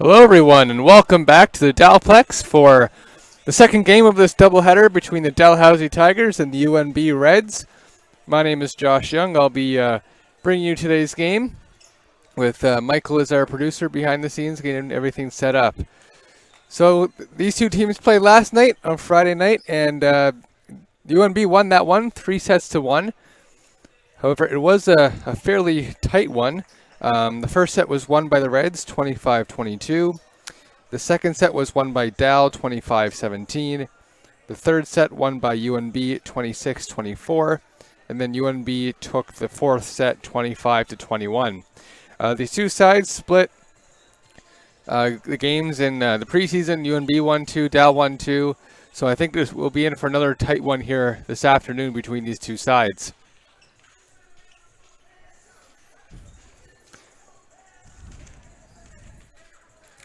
Hello everyone and welcome back to the Dalplex for the second game of this doubleheader between the Dalhousie Tigers and the UNB Reds. My name is Josh Young. I'll be bringing you today's game with Michael as our producer behind the scenes getting everything set up. So these two teams played last night on Friday night and UNB won that one 3-1. However, it was a fairly tight one. The first set was won by the Reds, 25-22. The second set was won by Dal, 25-17. The third set won by UNB, 26-24. And then UNB took the fourth set, 25-21. These two sides split the games in the preseason. UNB won 2, Dal won 2. So I think this will be in for another tight one here this afternoon between these two sides.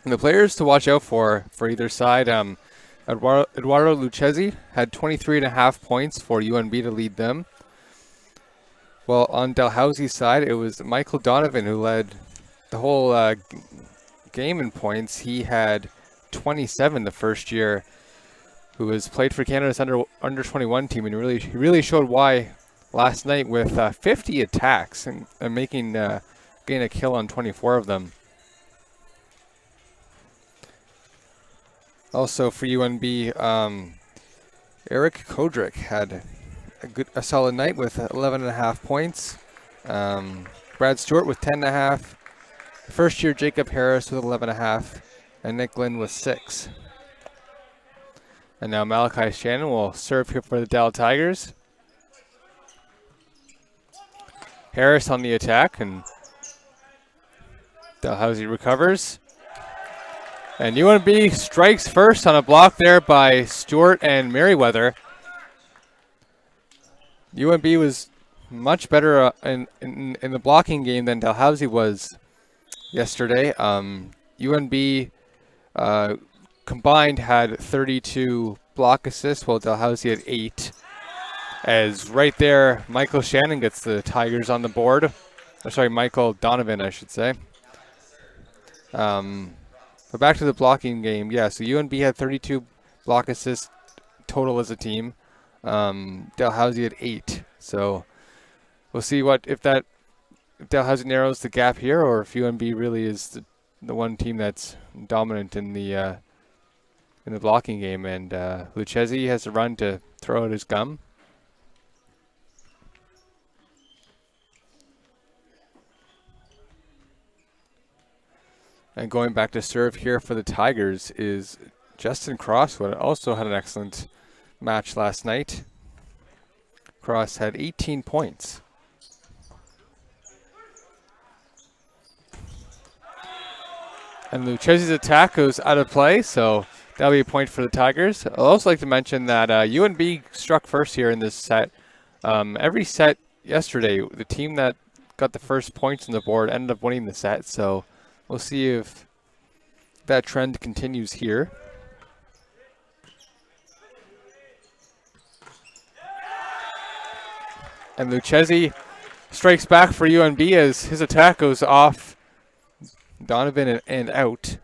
And the players to watch out for either side, Eduardo Lucchesi had 23.5 points for UNB to lead them. Well, on Dalhousie's side, it was Michael Donovan who led the whole game in points. He had 27 the first year, who has played for Canada's under 21 team, and he really showed why last night with 50 attacks and getting a kill on 24 of them. Also for UNB, Eric Kodrick had a solid night with 11.5 points. Brad Stewart with 10.5. First year Jacob Harris with 11.5, and Nick Lynn with 6. And now Malachi Shannon will serve here for the Dal Tigers. Harris on the attack, and Dalhousie recovers. And UNB strikes first on a block there by Stewart and Merriweather. UNB was much better in the blocking game than Dalhousie was yesterday. UNB combined had 32 block assists, while Dalhousie had 8. As right there, Michael Shannon gets the Tigers on the board. Michael Donovan, I should say. But back to the blocking game. Yeah, so UNB had 32 block assists total as a team. Dalhousie had 8. So we'll see if Dalhousie narrows the gap here, or if UNB really is the one team that's dominant in the blocking game. And Lucchesi has to run to throw out his gum. And going back to serve here for the Tigers is Justin Cross, who also had an excellent match last night. Cross had 18 points. And Lucchesi's attack goes out of play, so that'll be a point for the Tigers. I'd also like to mention that UNB struck first here in this set. Every set yesterday, the team that got the first points on the board ended up winning the set, so we'll see if that trend continues here. And Lucchesi strikes back for UNB as his attack goes off Donovan and out.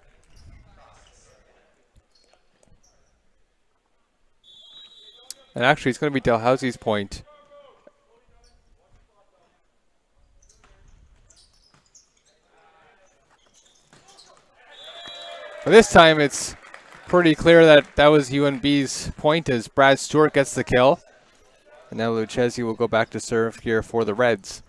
And actually, it's going to be Dalhousie's point. But this time, it's pretty clear that was UNB's point as Brad Stewart gets the kill. And now Lucchesi will go back to serve here for the Reds.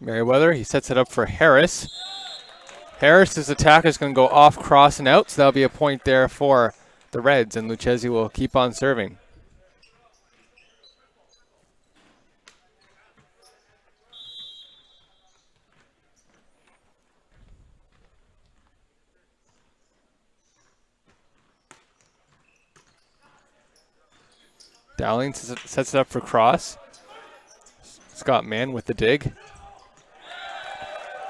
Merriweather, he sets it up for Harris. Harris's attack is going to go off, cross, and out, so that'll be a point there for the Reds, and Lucchesi will keep on serving. Dowling sets it up for Cross. Scott Mann with the dig.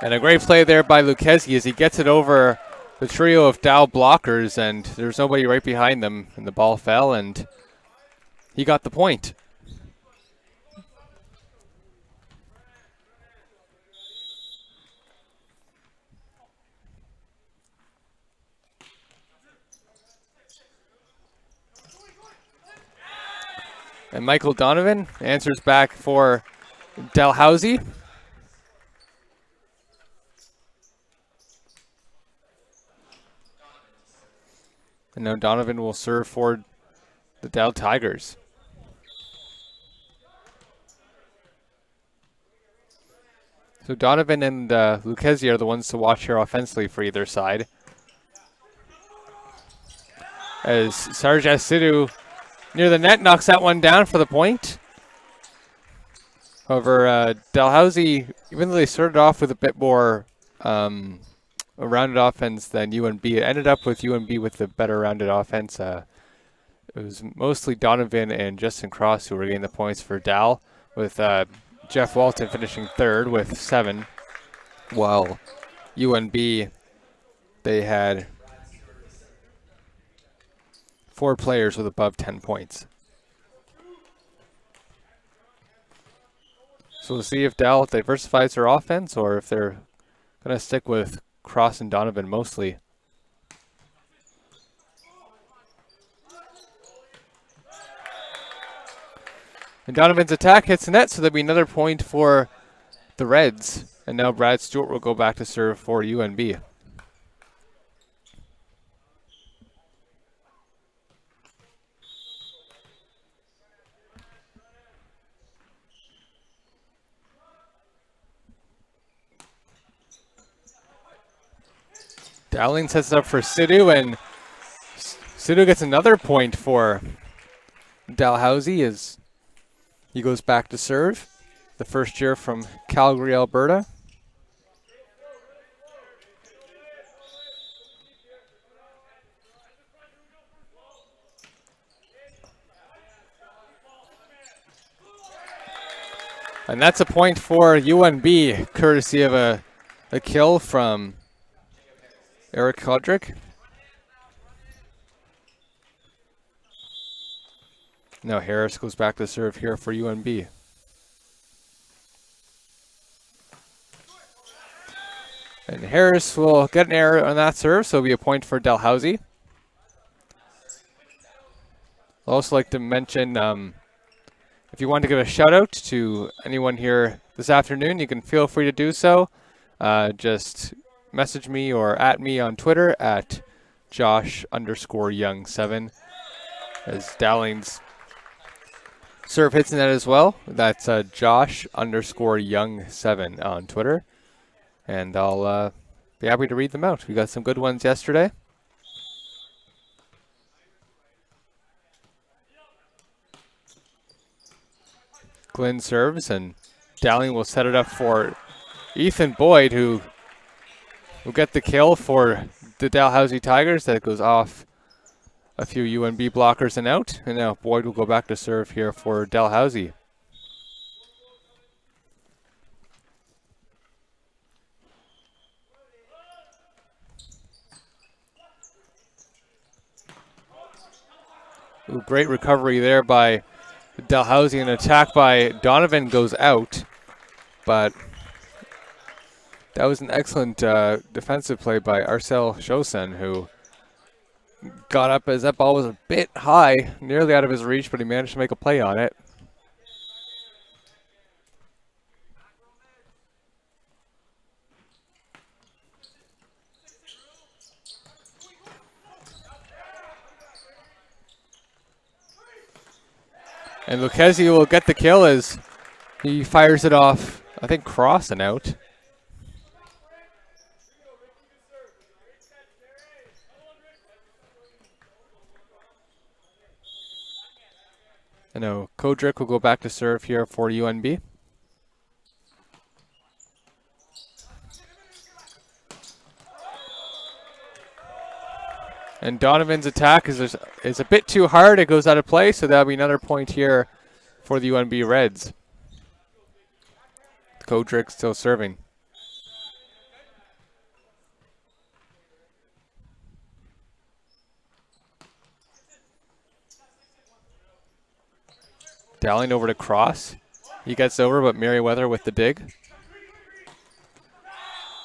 And a great play there by Lucchesi as he gets it over the trio of Dow blockers, and there's nobody right behind them, and the ball fell, and he got the point. And Michael Donovan answers back for Dalhousie. And now Donovan will serve for the Dow Tigers. So Donovan and Lucchesi are the ones to watch here offensively for either side. As Sarge Asidu near the net knocks that one down for the point. However, Dalhousie, even though they started off with a bit more a rounded offense than UNB, it ended up with UNB with the better rounded offense. It was mostly Donovan and Justin Cross who were getting the points for Dal, with Jeff Walton finishing third with 7, while UNB, they had 4 players with above 10 points. So we'll see if Dal diversifies their offense or if they're going to stick with Cross and Donovan mostly. And Donovan's attack hits the net, so there'll be another point for the Reds. And now Brad Stewart will go back to serve for UNB. Dowling sets it up for Sidhu, and Sidhu gets another point for Dalhousie as he goes back to serve. The first year from Calgary, Alberta. And that's a point for UNB, courtesy of a kill from Eric Kodrick. Now Harris goes back to serve here for UNB. And Harris will get an error on that serve, so it'll be a point for Dalhousie. I'd also like to mention, if you want to give a shout out to anyone here this afternoon, you can feel free to do so. Just message me or at me on Twitter at Josh_Young7 as Dowling's serve hits in that as well. That's Josh_Young7 on Twitter. And I'll be happy to read them out. We got some good ones yesterday. Glenn serves, and Dowling will set it up for Ethan Boyd, who will get the kill for the Dalhousie Tigers. That goes off a few UNB blockers and out. And now Boyd will go back to serve here for Dalhousie. Ooh, great recovery there by Dalhousie. An attack by Donovan goes out, but that was an excellent defensive play by Arcel Chosen, who got up as that ball was a bit high, nearly out of his reach, but he managed to make a play on it. And Lucchesi will get the kill as he fires it off, I think, cross and out. And now Kodrick will go back to serve here for UNB. And Donovan's attack is a bit too hard. It goes out of play, so that'll be another point here for the UNB Reds. Kodrick still serving. Dowling over to Cross. He gets over, but Merriweather with the dig.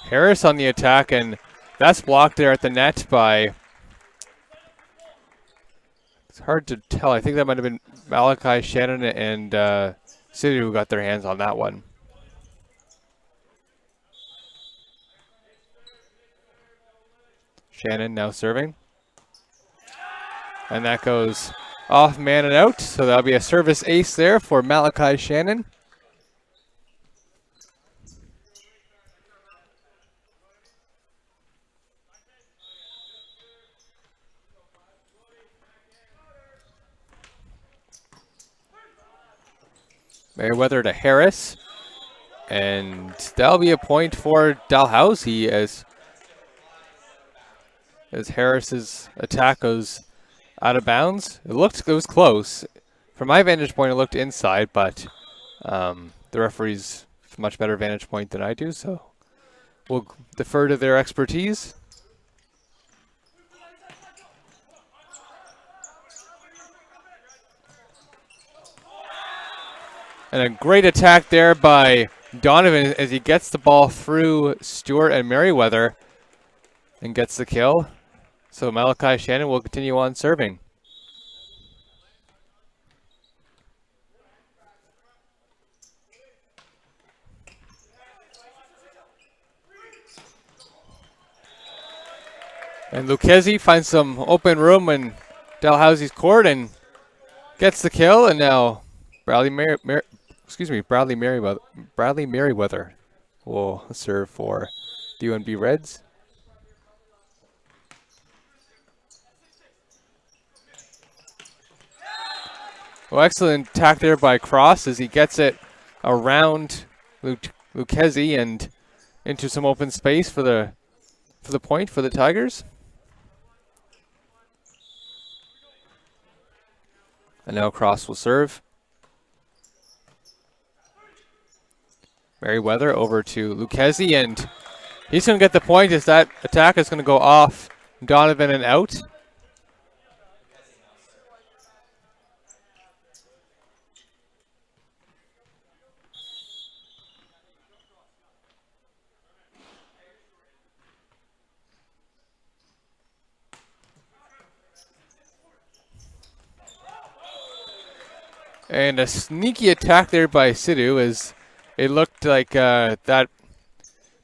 Harris on the attack, and that's blocked there at the net by... It's hard to tell. I think that might have been Malachi, Shannon, and City who got their hands on that one. Shannon now serving. And that goes off man and out. So that'll be a service ace there for Malachi Shannon. Merriweather to Harris. And that'll be a point for Dalhousie as Harris's attack goes out of bounds. It was close. From my vantage point, it looked inside, but the referees have a much better vantage point than I do, so we'll defer to their expertise. And a great attack there by Donovan as he gets the ball through Stewart and Merriweather and gets the kill. So Malachi Shannon will continue on serving. And Lucchesi finds some open room in Dalhousie's court and gets the kill. And now Bradley Merriweather will serve for the UNB Reds. Well, excellent attack there by Cross as he gets it around Lucchesi and into some open space for the point for the Tigers. And now Cross will serve. Merriweather over to Lucchesi, and he's going to get the point as that attack is going to go off Donovan and out. And a sneaky attack there by Sidhu as it looked like that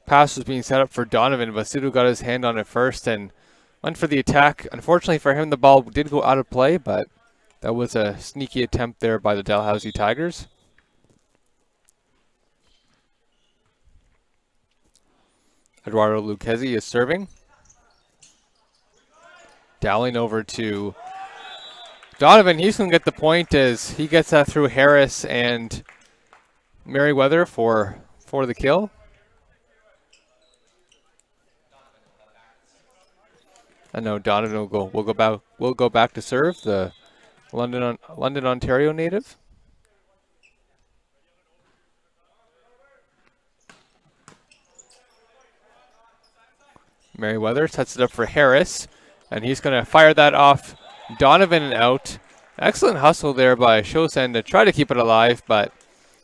pass was being set up for Donovan, but Sidhu got his hand on it first and went for the attack. Unfortunately for him, the ball did go out of play, but that was a sneaky attempt there by the Dalhousie Tigers. Eduardo Lucchesi is serving. Dowling over to Donovan. He's going to get the point as he gets that through Harris and Merriweather for the kill. I know Donovan will go back to serve, the London, Ontario native. Merriweather sets it up for Harris, and he's going to fire that off Donovan and out. Excellent hustle there by Shosen to try to keep it alive, but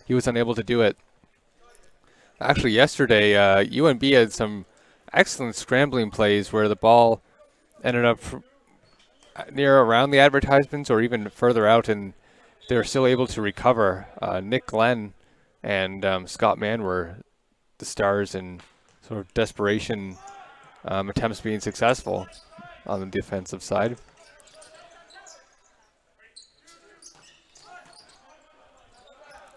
he was unable to do it. Actually, yesterday, UNB had some excellent scrambling plays where the ball ended up near around the advertisements or even further out, and they were still able to recover. Nick Glenn and Scott Mann were the stars in sort of desperation attempts being successful on the defensive side.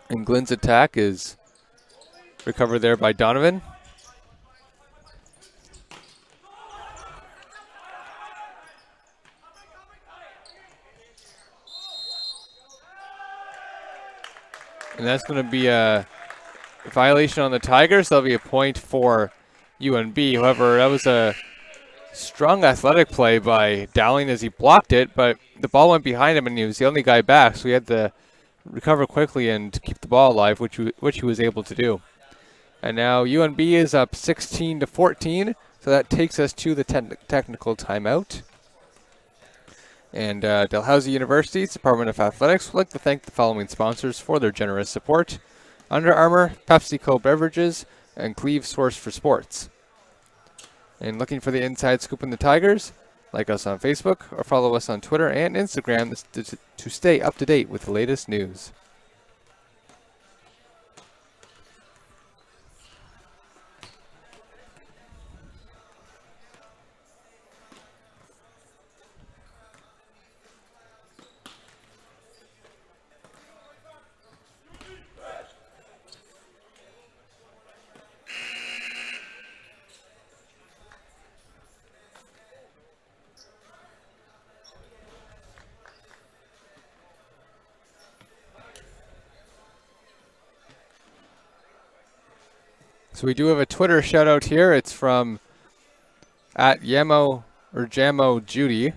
And Glenn's attack is recovered there by Donovan. And that's going to be a violation on the Tigers. That'll be a point for UNB. However, that was a strong athletic play by Dowling as he blocked it, but the ball went behind him and he was the only guy back, so he had to recover quickly and keep the ball alive, which he was able to do. And now UNB is up 16-14, so that takes us to the technical timeout. And Dalhousie University's Department of Athletics would like to thank the following sponsors for their generous support: Under Armour, PepsiCo Beverages, and Cleve Source for Sports. And looking for the inside scoop in the Tigers? Like us on Facebook or follow us on Twitter and Instagram to stay up to date with the latest news. So we do have a Twitter shout out here. It's from @Yamo or Jamo Judy.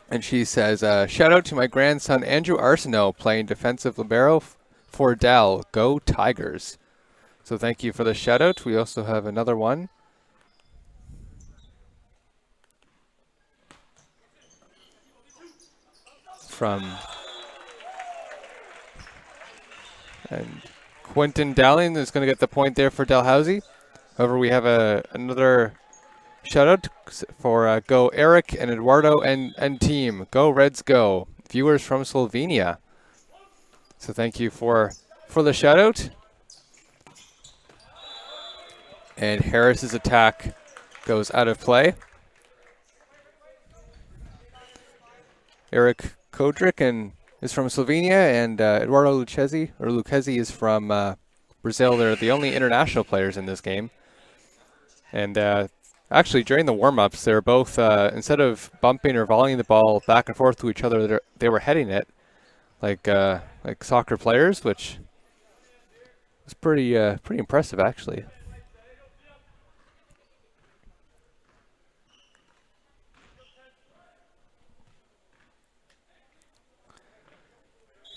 And she says, shout out to my grandson Andrew Arsenault playing defensive libero for Dal. Go Tigers. So thank you for the shout out. We also have another one from and Quentin Dowling is going to get the point there for Dalhousie. However, we have another shout out for Go Eric and Eduardo and team. Go Reds Go. Viewers from Slovenia. So thank you for the shout out. And Harris's attack goes out of play. Eric Kodrick is from Slovenia, and Eduardo Lucchesi is from Brazil. They're the only international players in this game. And actually, during the warm-ups, they were both, instead of bumping or volleying the ball back and forth to each other, they were heading it like soccer players, which was pretty impressive, actually.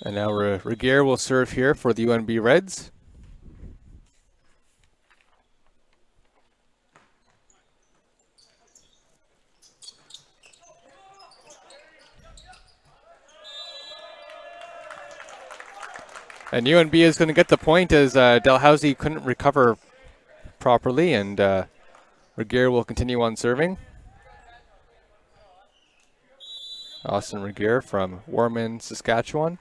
And now Regier will serve here for the UNB Reds. And UNB is going to get the point as Dalhousie couldn't recover properly, and Regier will continue on serving. Austin Regier from Warman, Saskatchewan.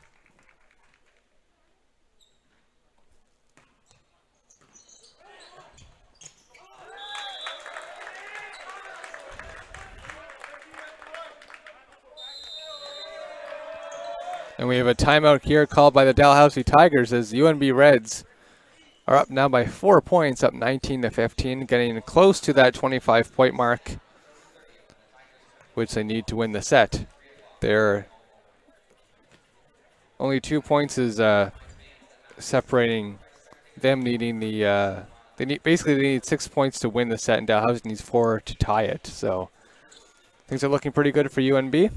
And we have a timeout here called by the Dalhousie Tigers as UNB Reds are up now by 4 points, up 19-15, getting close to that 25-point mark, which they need to win the set. They're only 2 points is separating them needing the they need 6 points to win the set, and Dalhousie needs 4 to tie it. So things are looking pretty good for UNB.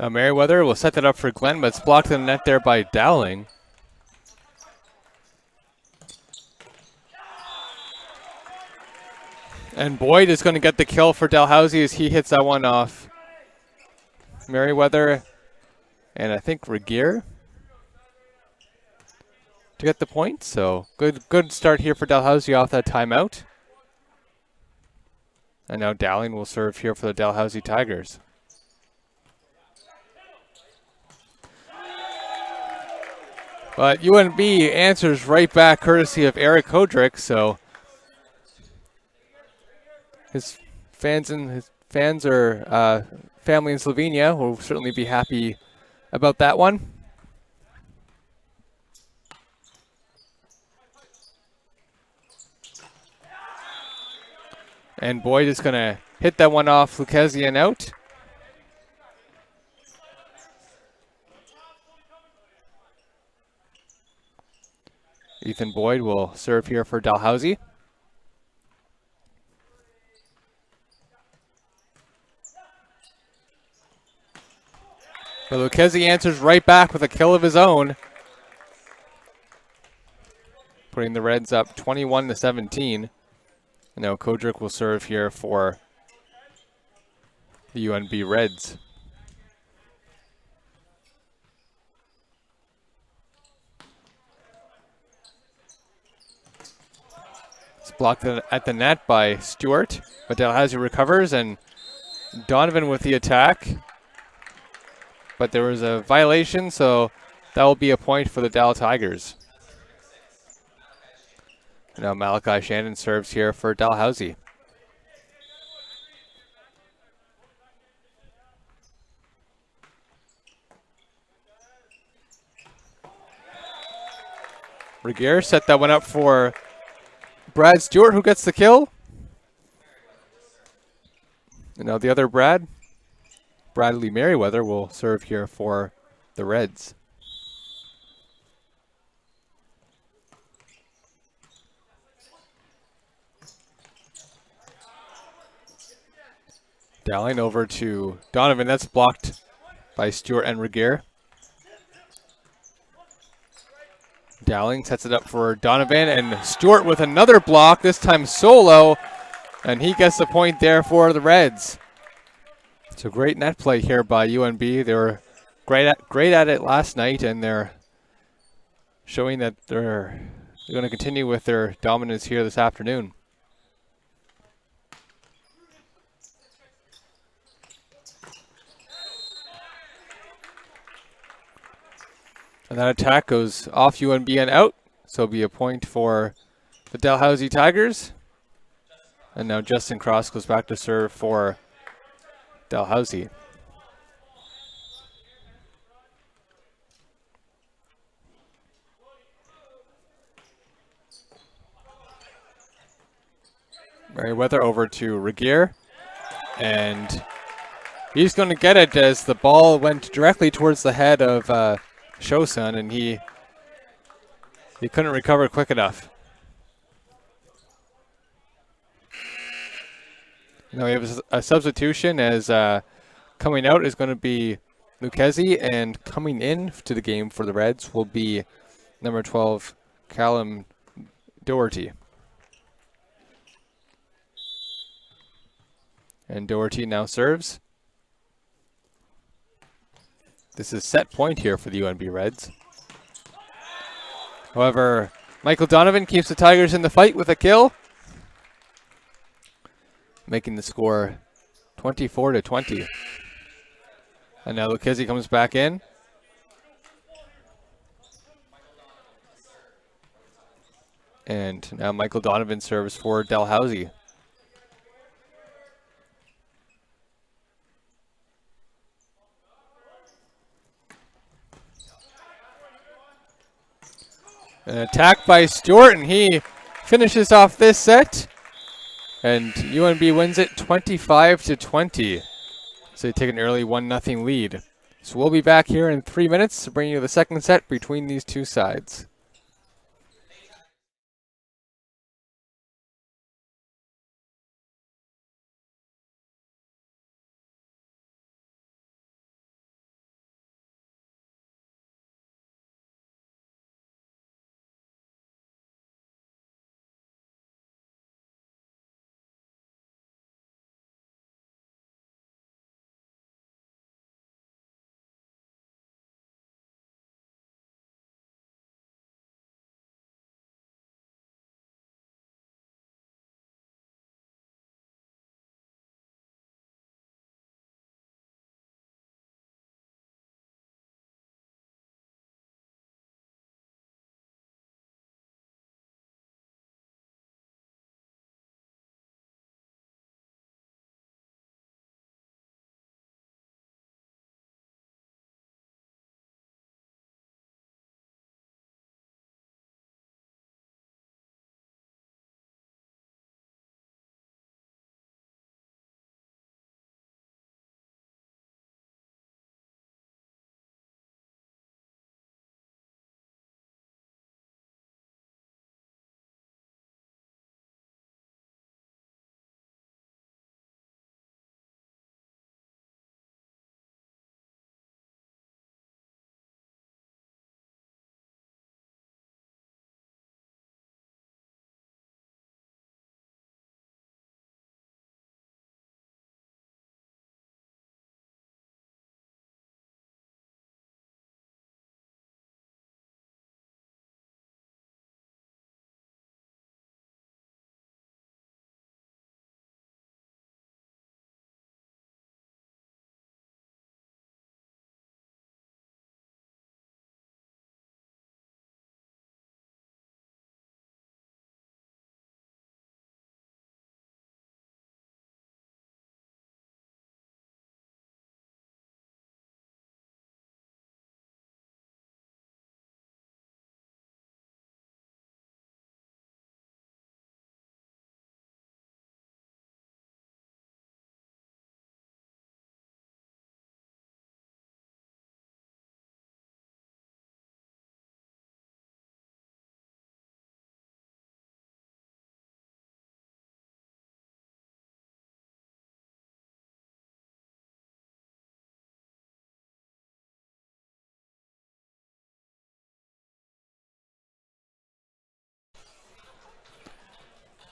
Merriweather will set that up for Glenn, but it's blocked in the net there by Dowling. And Boyd is going to get the kill for Dalhousie as he hits that one off Merriweather and I think Regier to get the point. So good start here for Dalhousie off that timeout. And now Dowling will serve here for the Dalhousie Tigers. But UNB answers right back courtesy of Eric Hodrick, so his fans or family in Slovenia will certainly be happy about that one. And Boyd is going to hit that one off Lucchesi and out. Ethan Boyd will serve here for Dalhousie. But Lucchesi answers right back with a kill of his own, putting the Reds up 21-17. Now Kodrick will serve here for the UNB Reds. It's blocked at the net by Stewart, but Dalhousie recovers, and Donovan with the attack. But there was a violation, so that will be a point for the Dal Tigers. Now Malachi Shannon serves here for Dalhousie. Regier set that one up for Brad Stewart, who gets the kill. And now the other Bradley Merriweather, will serve here for the Reds. Dowling over to Donovan. That's blocked by Stewart and Regier. Dowling sets it up for Donovan, and Stewart with another block, this time solo, and he gets the point there for the Reds. It's a great net play here by UNB. They were great at it last night, and they're showing that they're going to continue with their dominance here this afternoon. And that attack goes off UNB and out, so it'll be a point for the Dalhousie Tigers. And now Justin Cross goes back to serve for Dalhousie. Merriweather over to Regier, and he's going to get it as the ball went directly towards the head of Shosun, and he couldn't recover quick enough. Now we have a substitution, as coming out is going to be Lucchesi, and coming in to the game for the Reds will be number 12, Callum Doherty. And Doherty now serves. This is set point here for the UNB Reds. However, Michael Donovan keeps the Tigers in the fight with a kill, making the score 24-20. And now Lucchesi comes back in. And now Michael Donovan serves for Dalhousie. An attack by Stewart, and he finishes off this set. And UNB wins it 25-20. So they take an early 1-0 lead. So we'll be back here in 3 minutes to bring you the second set between these two sides.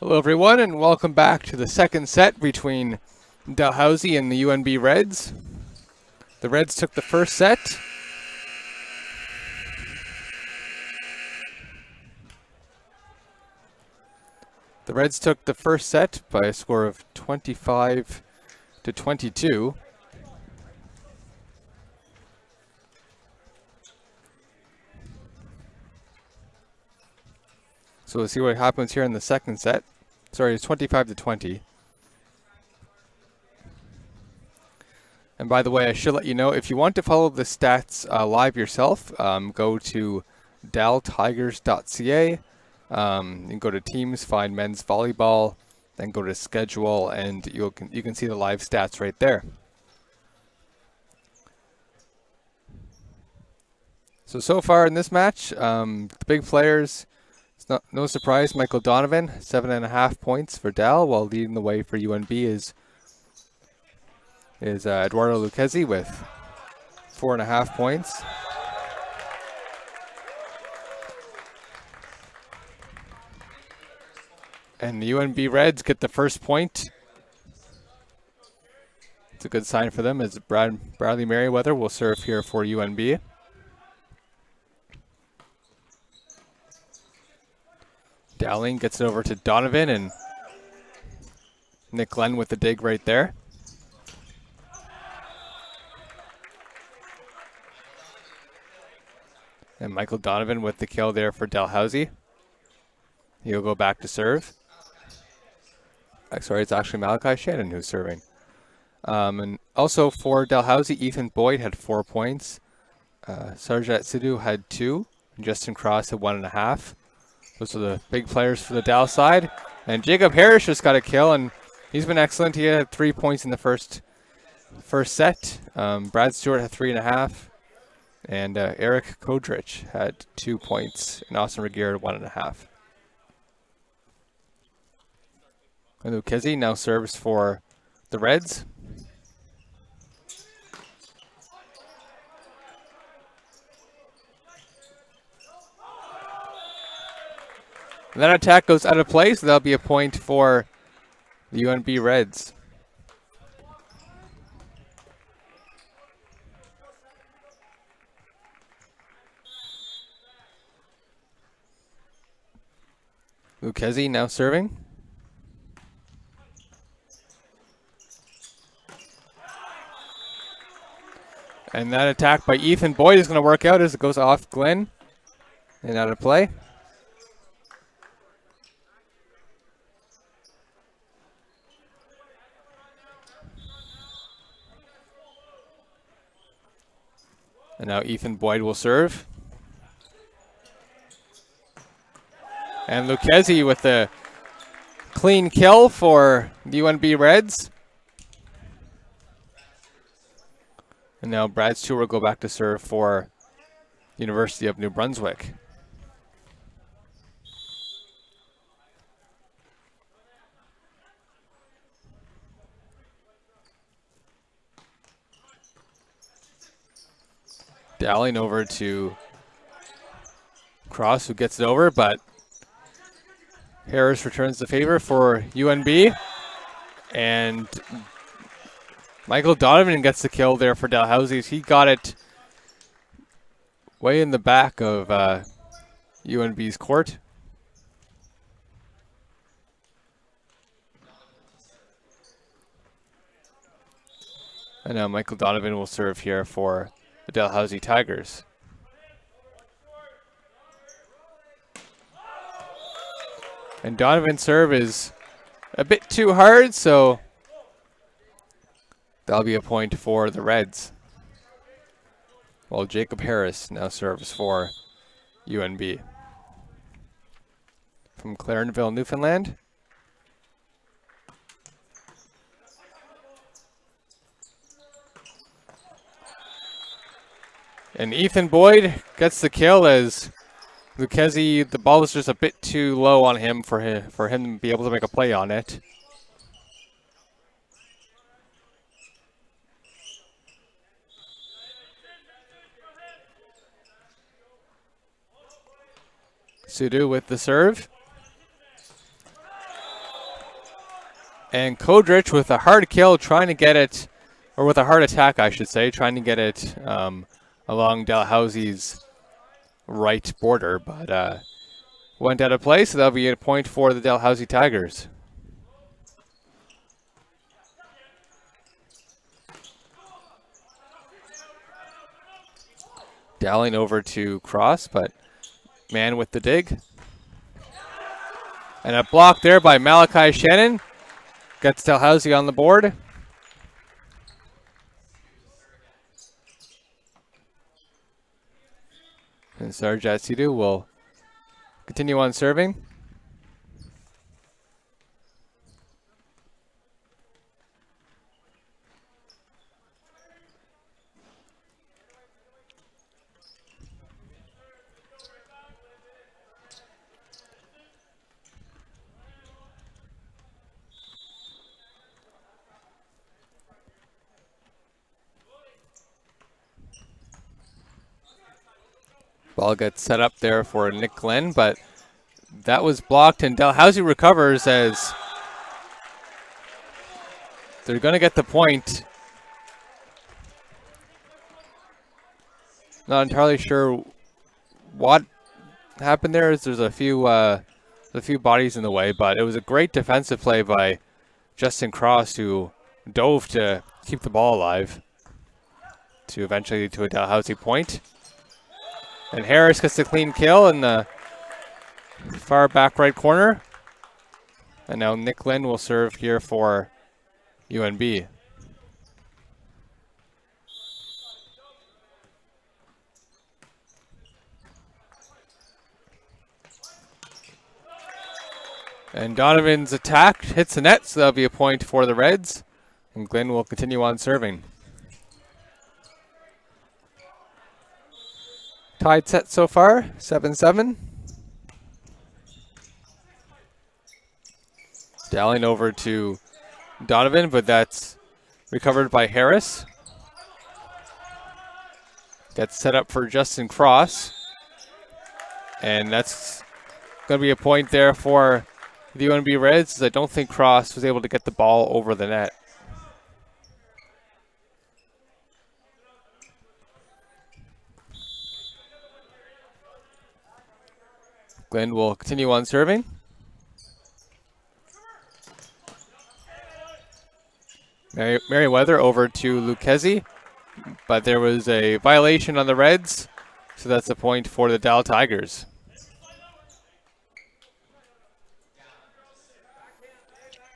Hello everyone and welcome back to the second set between Dalhousie and the UNB Reds. The Reds took the first set. The Reds took the first set by a score of 25-22. So we'll see what happens here in the second set. Sorry, it's 25-20. And by the way, I should let you know, if you want to follow the stats live yourself, go to daltigers.ca. You can go to teams, find men's volleyball, then go to schedule, and you can see the live stats right there. So far in this match, the big players, it's no surprise, Michael Donovan, 7.5 points for Dal, while leading the way for UNB is Eduardo Lucchesi with 4.5 points. And the UNB Reds get the first point. It's a good sign for them as Bradley Merriweather will serve here for UNB. Dowling gets it over to Donovan, and Nick Glenn with the dig right there. And Michael Donovan with the kill there for Dalhousie. He'll go back to serve. Sorry, it's actually Malachi Shannon who's serving. And also for Dalhousie, Ethan Boyd had 4 points. Sarjat Sidhu had 2. And Justin Cross had 1.5. Those are the big players for the Dal side. And Jacob Harris just got a kill, and he's been excellent. He had 3 points in the first set. Brad Stewart had 3.5. And Eric Kodrich had 2 points. And Austin Regier had 1.5. And Lucchesi now serves for the Reds. And that attack goes out of play, so that'll be a point for the UNB Reds. Lucchesi now serving. And that attack by Ethan Boyd is going to work out as it goes off Glenn and out of play. And now Ethan Boyd will serve. And Lucchesi with the clean kill for the UNB Reds. And now Brad Stewart will go back to serve for University of New Brunswick. Dowling over to Cross, who gets it over, but Harris returns the favor for UNB. And Michael Donovan gets the kill there for Dalhousie. He got it way in the back of UNB's court. And now Michael Donovan will serve here for the Dalhousie Tigers. And Donovan's serve is a bit too hard, so that'll be a point for the Reds. While Jacob Harris now serves for UNB. From Clarenville, Newfoundland. And Ethan Boyd gets the kill as Lucchesi, the ball was just a bit too low on him for him to be able to make a play on it. Sidhu with the serve. And Kodrich with a hard kill trying to get it, or with a hard attack, I should say, trying to get it along Dalhousie's right border, but went out of play, so that'll be a point for the Dalhousie Tigers. Dowling over to Cross, but man with the dig. And a block there by Malachi Shannon. Gets Dalhousie on the board. And Sarjat Sidhu will continue on serving. Ball gets set up there for Nick Glenn, but that was blocked, and Dalhousie recovers as they're going to get the point. Not entirely sure what happened there, as there's a few bodies in the way, but it was a great defensive play by Justin Cross, who dove to keep the ball alive to eventually lead to a Dalhousie point. And Harris gets the clean kill in the far back right corner. And now Nick Lynn will serve here for UNB. And Donovan's attack hits the net, so that'll be a point for the Reds. And Glenn will continue on serving. Tied set so far, 7-7. Dowling over to Donovan, but that's recovered by Harris. Gets set up for Justin Cross. And that's going to be a point there for the UNB Reds, as I don't think Cross was able to get the ball over the net. Glenn will continue on serving. Merriweather over to Lucchesi, but there was a violation on the Reds, so that's a point for the Dal Tigers.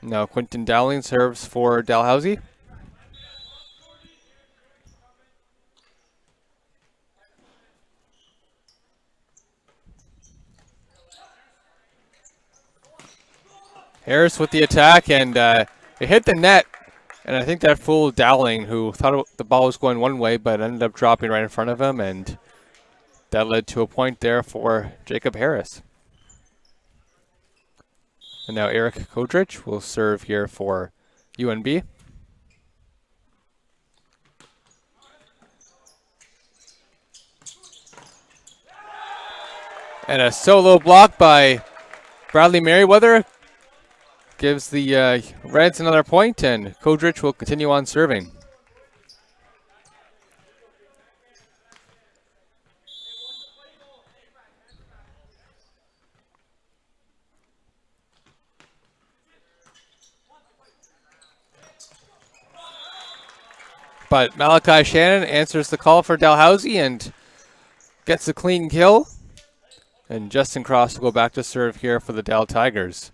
Now Quentin Dowling serves for Dalhousie. Harris with the attack, and it hit the net, and I think that fooled Dowling, who thought the ball was going one way, but ended up dropping right in front of him, and that led to a point there for Jacob Harris. And now Eric Kodrich will serve here for UNB. And a solo block by Bradley Merriweather gives the Reds another point, and Kodrich will continue on serving. But Malachi Shannon answers the call for Dalhousie and gets a clean kill. And Justin Cross will go back to serve here for the Dal Tigers.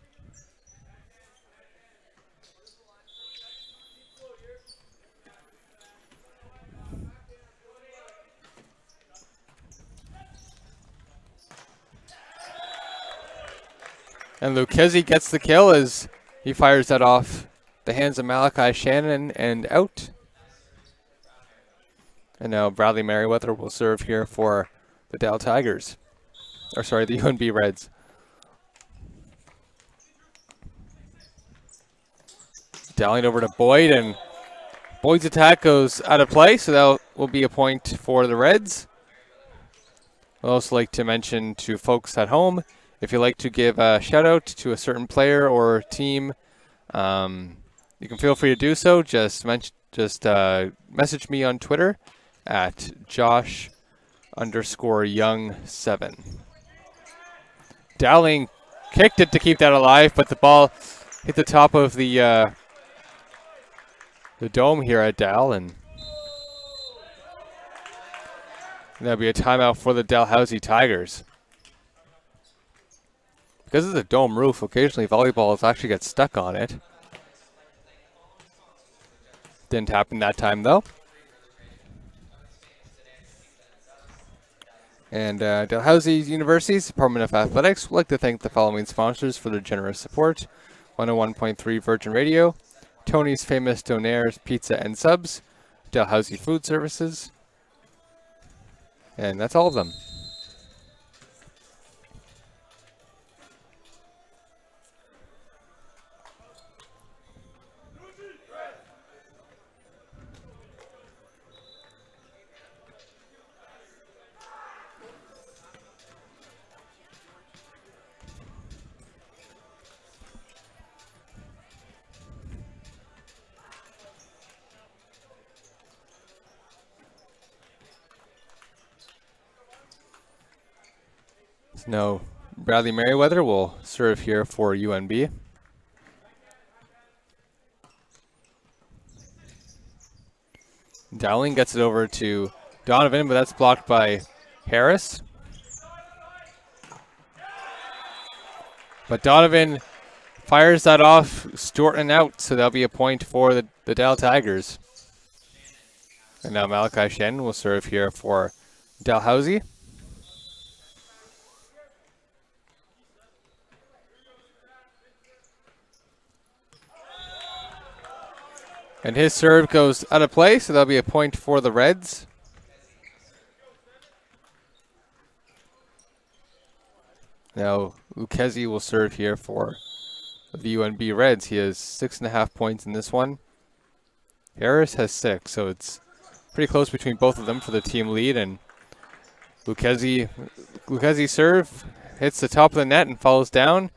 And Lucchesi gets the kill as he fires that off the hands of Malachi Shannon and out. And now Bradley Merriweather will serve here for the Dal Tigers. Or sorry, the UNB Reds. Dowling over to Boyd, and Boyd's attack goes out of play, so that will be a point for the Reds. I'd also like to mention to folks at home, if you'd like to give a shout out to a certain player or team You can feel free to do so. Just message me on Twitter at Josh_Young7. Dowling kicked it to keep that alive, but the ball hit the top of the dome here at Dal, and that'll be a timeout for the Dalhousie Tigers. Because it's a dome roof, occasionally volleyballs actually get stuck on it. Didn't happen that time, though. And Dalhousie University's Department of Athletics would like to thank the following sponsors for their generous support: 101.3 Virgin Radio, Tony's Famous Donaires Pizza and Subs, Dalhousie Food Services, and that's all of them. Now, Bradley Merriweather will serve here for UNB. Dowling gets it over to Donovan, but that's blocked by Harris. But Donovan fires that off, Stewart and out, so that'll be a point for the Dal Tigers. And now Malachi Shen will serve here for Dalhousie. And his serve goes out of play, so that'll be a point for the Reds. Now, Lucchesi will serve here for the UNB Reds. He has 6.5 points in this one. Harris has 6, so it's pretty close between both of them for the team lead. And Lucchesi serve hits the top of the net and falls down.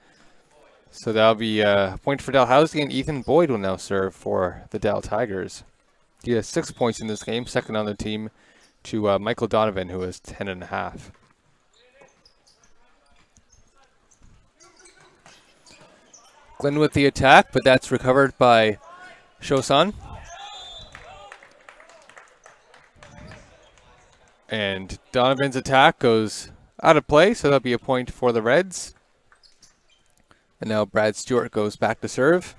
So that'll be a point for Dalhousie, and Ethan Boyd will now serve for the Dal Tigers. He has 6 points in this game, second on the team to Michael Donovan, who has 10.5. Glenn with the attack, but that's recovered by Shosan. And Donovan's attack goes out of play, so that'll be a point for the Reds. And now Brad Stewart goes back to serve.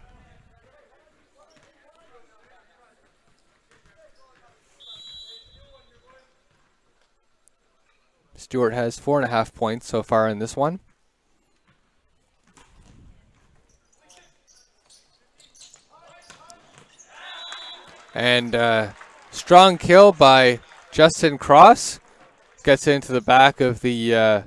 Stewart has 4.5 points so far in this one. And strong kill by Justin Cross. Gets into the back of the of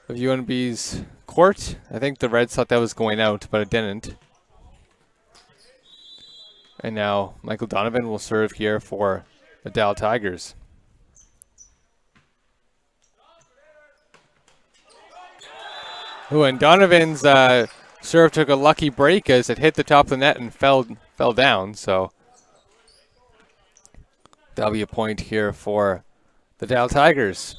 UNB's court. I think the Reds thought that was going out, but it didn't. And now Michael Donovan will serve here for the Dal Tigers. Ooh, and Donovan's serve took a lucky break as it hit the top of the net and fell down. So that'll be a point here for the Dal Tigers.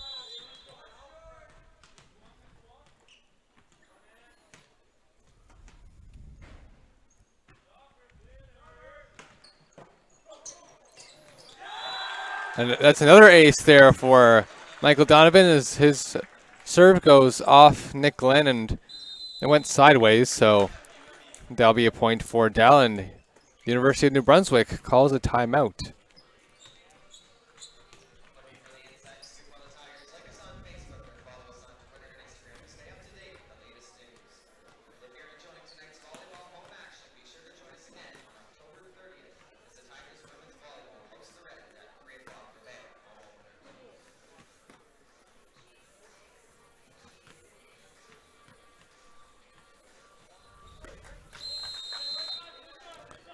And that's another ace there for Michael Donovan as his serve goes off Nick Glenn and it went sideways. So that'll be a point for Dal, and the University of New Brunswick calls a timeout.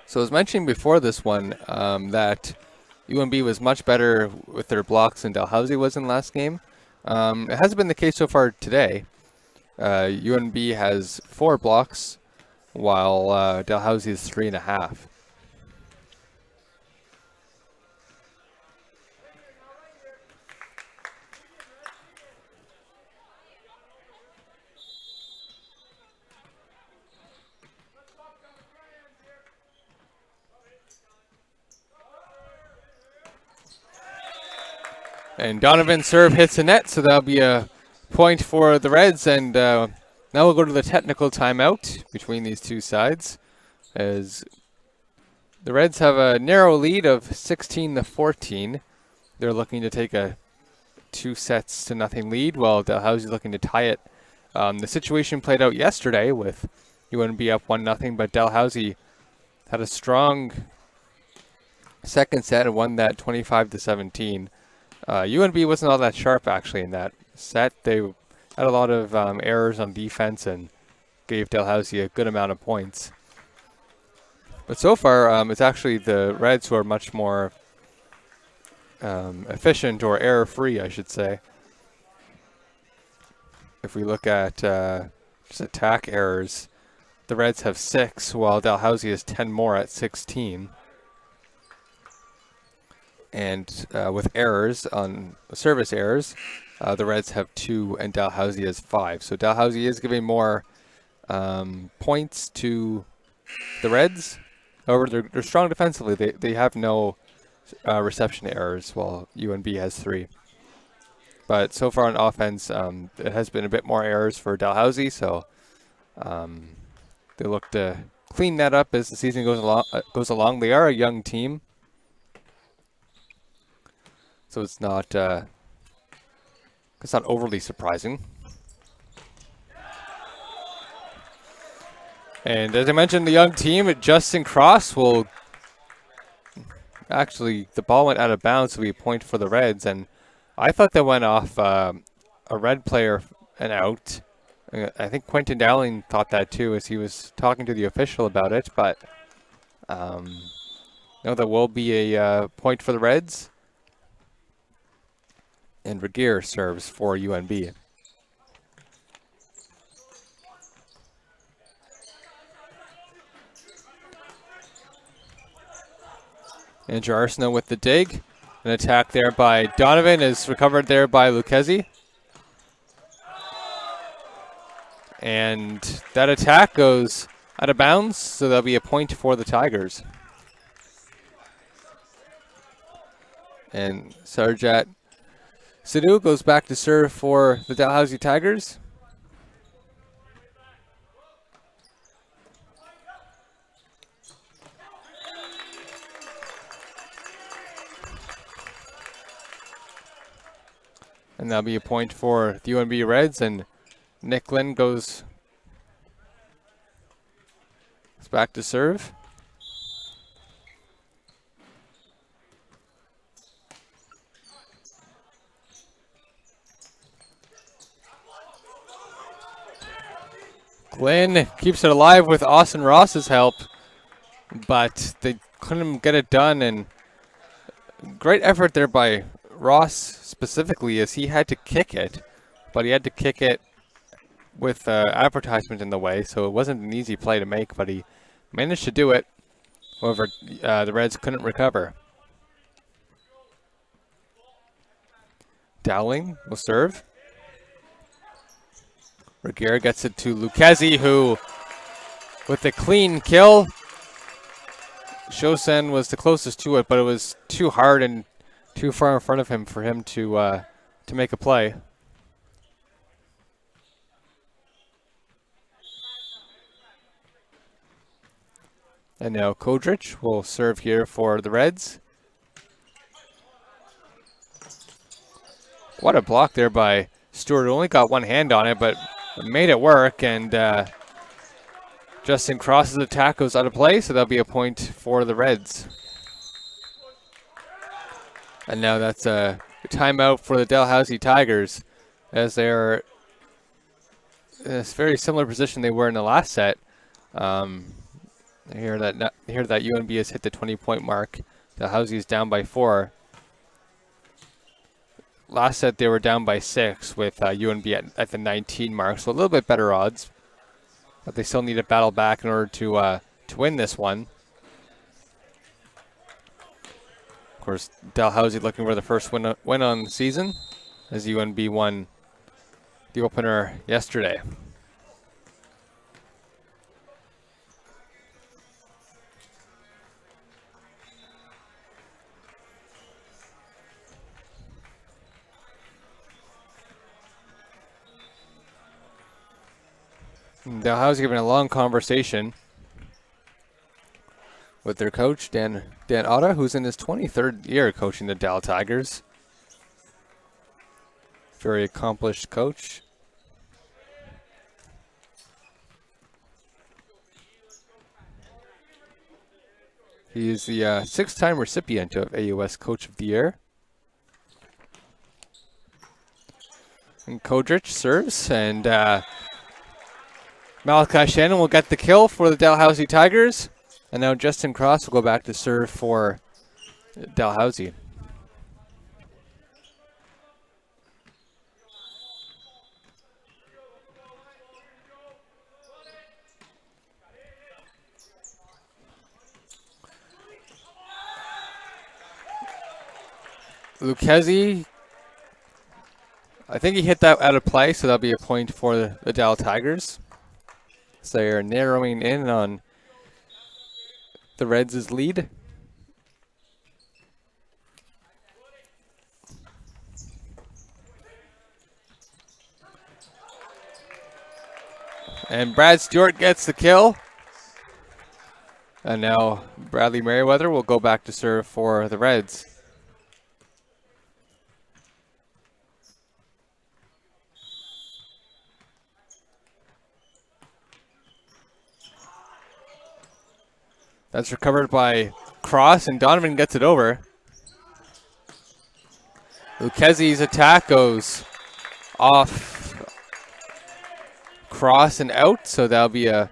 So as mentioned before this one, that UNB was much better with their blocks than Dalhousie was in last game. It hasn't been the case so far today. UNB has 4 blocks while Dalhousie is 3.5. And Donovan's serve hits the net, so that'll be a point for the Reds. And now we'll go to the technical timeout between these two sides, as the Reds have a narrow lead of 16-14. They're looking to take a 2-0 lead, while Dalhousie's looking to tie it. The situation played out yesterday with UNB up 1-0, but Dalhousie had a strong second set and won that 25-17. UNB wasn't all that sharp actually in that set. They had a lot of errors on defense and gave Dalhousie a good amount of points. But so far, it's actually the Reds who are much more efficient, or error-free, I should say. If we look at just attack errors, the Reds have 6, while Dalhousie has 10 more at 16. And with errors, on service errors, the Reds have 2 and Dalhousie has 5. So Dalhousie is giving more points to the Reds. However, they're strong defensively. They have no reception errors, while UNB has 3. But so far on offense, it has been a bit more errors for Dalhousie, so they look to clean that up as the season goes along. They are a young team, so it's not overly surprising. And as I mentioned, the young team, Justin Cross will actually, the ball went out of bounds, so we point for the Reds, and I thought that went off a Red player and out. I think Quentin Dowling thought that too, as he was talking to the official about it, but no, that will be a point for the Reds. And Regier serves for UNB. Andrew Arsenault with the dig. An attack there by Donovan is recovered there by Lucchesi. And that attack goes out of bounds, so that'll be a point for the Tigers. And Sarjat Sidhu goes back to serve for the Dalhousie Tigers. And that'll be a point for the UNB Reds, and Nick Lynn goes back to serve. Glenn keeps it alive with Austin Ross's help, but they couldn't get it done, and great effort there by Ross specifically, as he had to kick it, but he had to kick it with advertisement in the way, so it wasn't an easy play to make, but he managed to do it. However, the Reds couldn't recover. Dowling will serve. Regier gets it to Lucchesi, who, with a clean kill, Shosen was the closest to it, but it was too hard and too far in front of him for him to make a play. And now Kodrich will serve here for the Reds. What a block there by Stewart. Only got one hand on it, but made it work. And Justin Cross's attack goes out of play, so that'll be a point for the Reds. And now that's a timeout for the Dalhousie Tigers, as they're in a very similar position they were in the last set. Here that UNB has hit the 20-point mark. Dalhousie is down by 4. Last set they were down by 6 with UNB at the 19 mark, so a little bit better odds. but they still need to battle back in order to win this one. Of course, Dalhousie looking for the first win on the season, as UNB won the opener yesterday. Dalhousie having a long conversation with their coach, Dan Otta, who's in his 23rd year coaching the Dal Tigers. Very accomplished coach. He is the 6-time recipient of AUS Coach of the Year. And Kodrich serves, and Malachi Shannon will get the kill for the Dalhousie Tigers. And now Justin Cross will go back to serve for Dalhousie. Lucchesi, I think he hit that out of play, so that'll be a point for the Dal Tigers. So they are narrowing in on the Reds' lead. And Brad Stewart gets the kill. And now Bradley Merriweather will go back to serve for the Reds. That's recovered by Cross, and Donovan gets it over. Lucchesi's attack goes off Cross and out, so that'll be a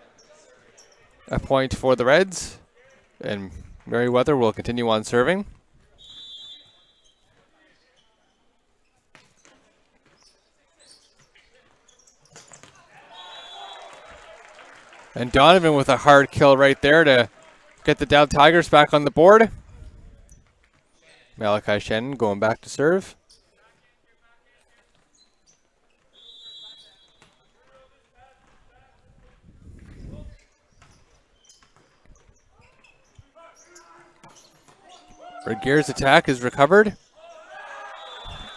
point for the Reds. And Merriweather will continue on serving. And Donovan with a hard kill right there to get the Dal Tigers back on the board. Malachi Shannon going back to serve. Regeer's attack is recovered.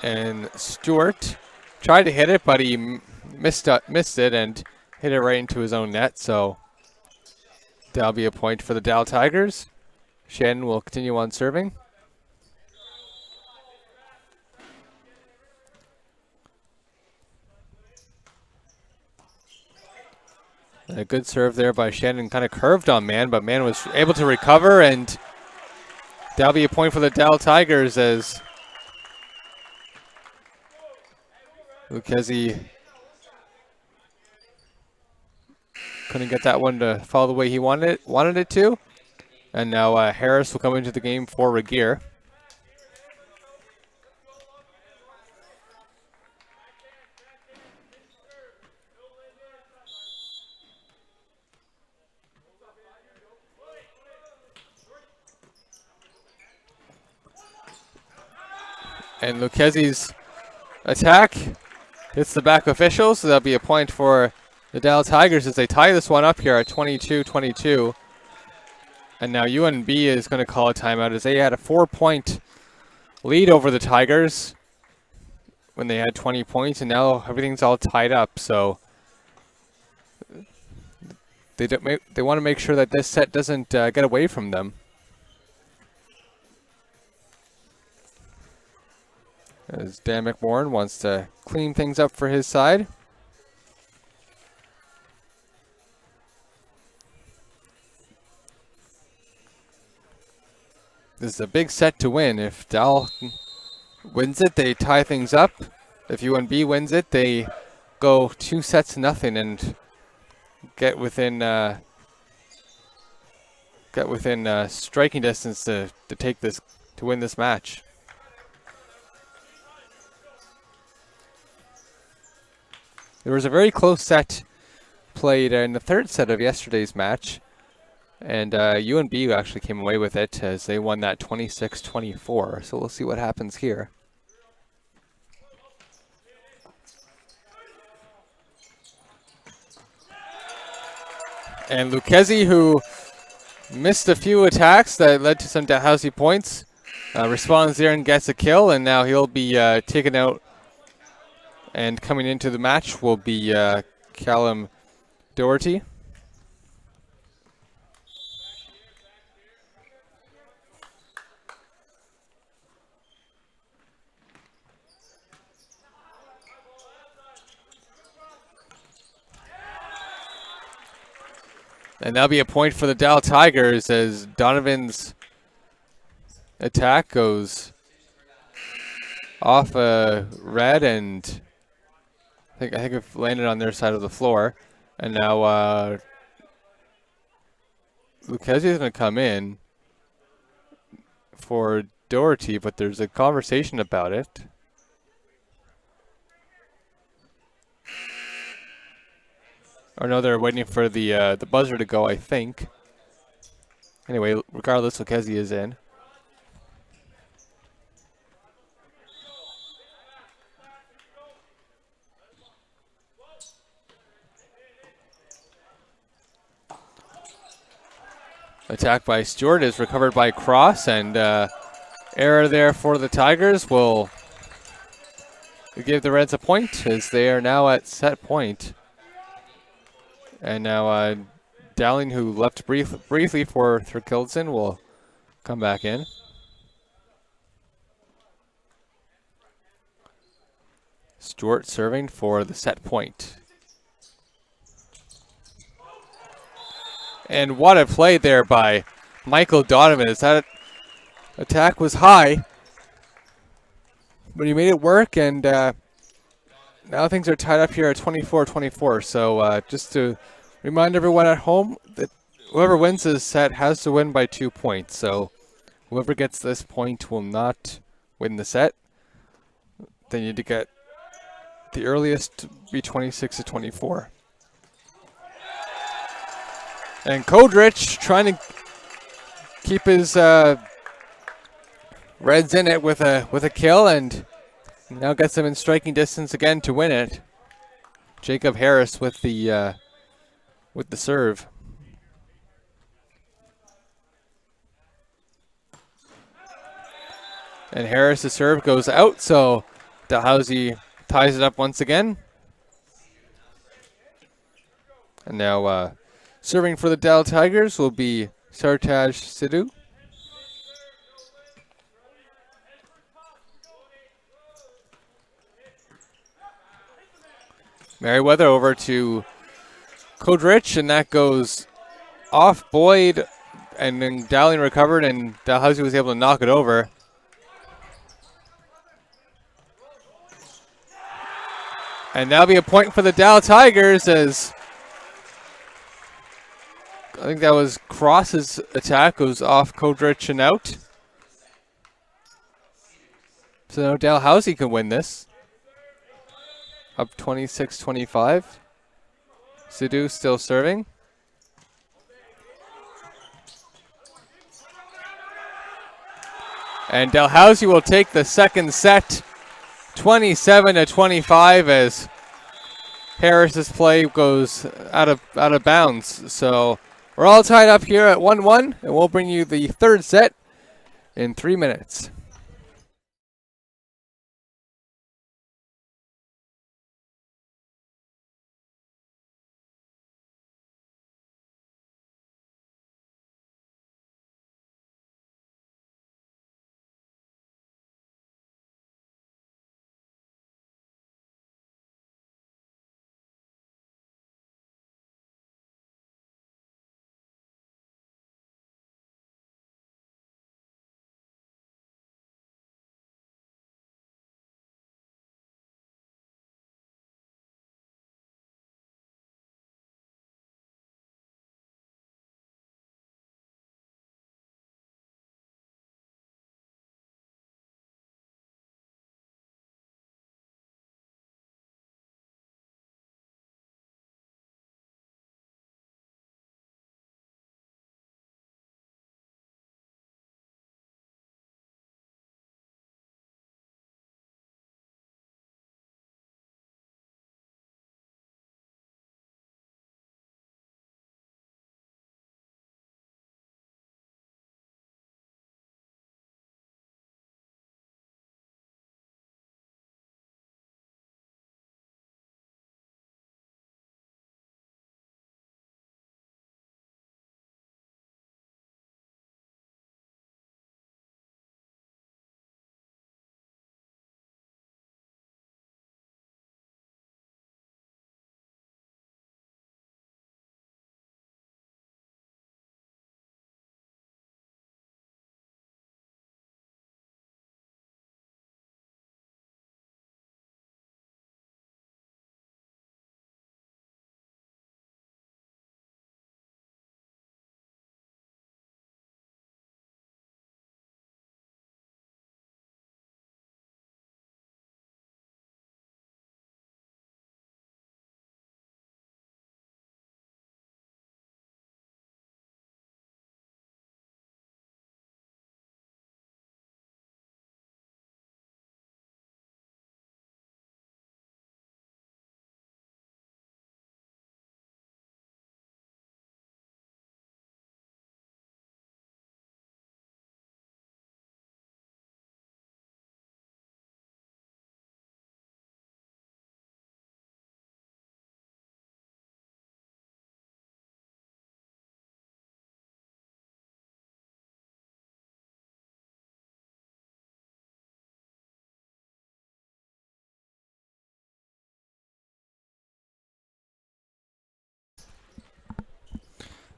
And Stewart tried to hit it, but he missed it and hit it right into his own net, so that'll be a point for the Dal Tigers. Shannon will continue on serving. And a good serve there by Shannon, kind of curved on Mann, but Mann was able to recover, and that'll be a point for the Dal Tigers as Lucchesi couldn't get that one to fall the way he wanted it to. And now Harris will come into the game for Regeer. And Lucchesi's attack hits the back official, so that'll be a point for the Dal Tigers as they tie this one up here at 22-22. And now UNB is going to call a timeout as they had a 4-point lead over the Tigers when they had 20 points, and now everything's all tied up. So they want to make sure that this set doesn't get away from them. As Dan McMorrin wants to clean things up for his side. This is a big set to win. If Dal wins it, they tie things up. If UNB wins it, they go 2-0 and get within striking distance to win this match. There was a very close set played in the third set of yesterday's match. And UNB actually came away with it as they won that 26-24. So we'll see what happens here. And Lucchesi, who missed a few attacks that led to some Dalhousie points, responds there and gets a kill. And now he'll be taken out. And coming into the match will be Callum Doherty. And that'll be a point for the Dal Tigers as Donovan's attack goes off red, and I think it landed on their side of the floor. And now Lucchesi is going to come in for Doherty, but there's a conversation about it. Or no, they're waiting for the buzzer to go, I think. Anyway, regardless, Lucchesi is in. Attack by Stewart is recovered by Cross, and error there for the Tigers will give the Reds a point as they are now at set point. And now Dowling, who left briefly for Thurkildsen, will come back in. Stewart serving for the set point. And what a play there by Michael Donovan, as that attack was high, but he made it work, and now things are tied up here at 24-24. So just to remind everyone at home that whoever wins this set has to win by 2 points. So whoever gets this point will not win the set. They need to get the earliest to be 26-24. And Kodrich trying to keep his Reds in it with a kill, and now gets them in striking distance again to win it. Jacob Harris with the serve. And Harris' serve goes out, so Dalhousie ties it up once again. And now serving for the Dal Tigers will be Sartaj Sidhu. Merriweather over to Kodrich, and that goes off Boyd, and then Dowling recovered, and Dalhousie was able to knock it over. And that'll be a point for the Dal Tigers, as I think that was Cross's attack goes off Kodrich and out. So now Dalhousie can win this. Up 26-25. Sidhu still serving. And Dalhousie will take the second set 27-25 as Harris's play goes out of bounds. So we're all tied up here at 1-1, and we'll bring you the third set in 3 minutes.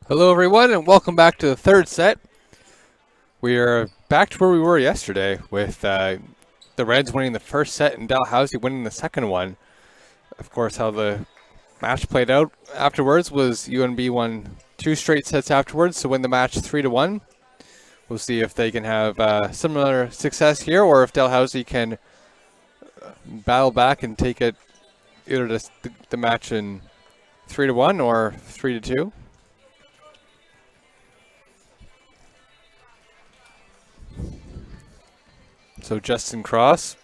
Hello everyone and welcome back to the third set. We are back to where we were yesterday with the Reds winning the first set and Dalhousie winning the second one. Of course, how the match played out afterwards was UNB won 2 straight sets afterwards to win the match 3-1. We'll see if they can have similar success here or if Dalhousie can battle back and take it either the match in 3-1 or 3-2. So Justin Cross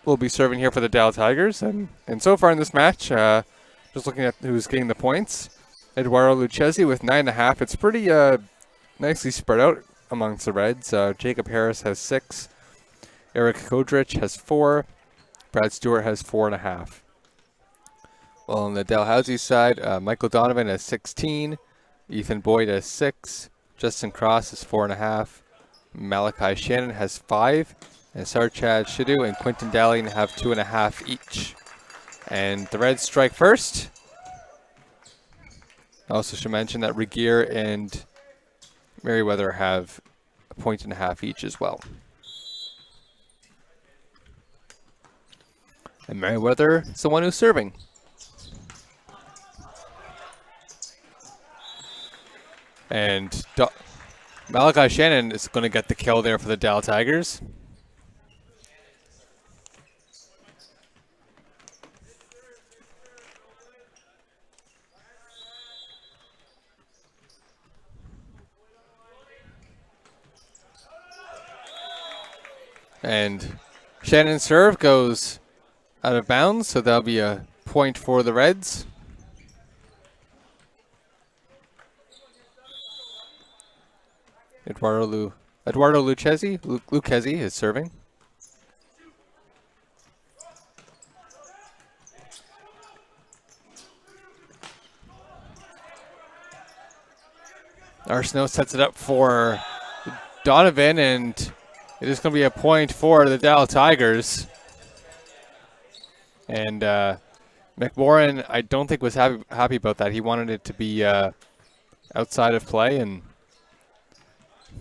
will be serving here for the Dal Tigers, and so far in this match, just looking at who's getting the points, Eduardo Lucchesi with 9.5. It's pretty nicely spread out amongst the Reds. Jacob Harris has 6, Eric Kodrich has 4, Brad Stewart has 4.5. Well, on the Dalhousie side, Michael Donovan has 16, Ethan Boyd has 6, Justin Cross has 4.5, Malachi Shannon has 5, and Sarchad Shidu and Quentin Dalian have 2.5 each. And the Reds strike first. I also should mention that Regier and Merriweather have 1.5 each as well. And Merriweather is the one who's serving. And Malachi Shannon is going to get the kill there for the Dal Tigers. And Shannon's serve goes out of bounds, so that'll be a point for the Reds. Eduardo Lucchesi is serving. Arsenault sets it up for Donovan, and it is going to be a point for the Dal Tigers. And McMorrin, I don't think was happy about that. He wanted it to be outside of play, and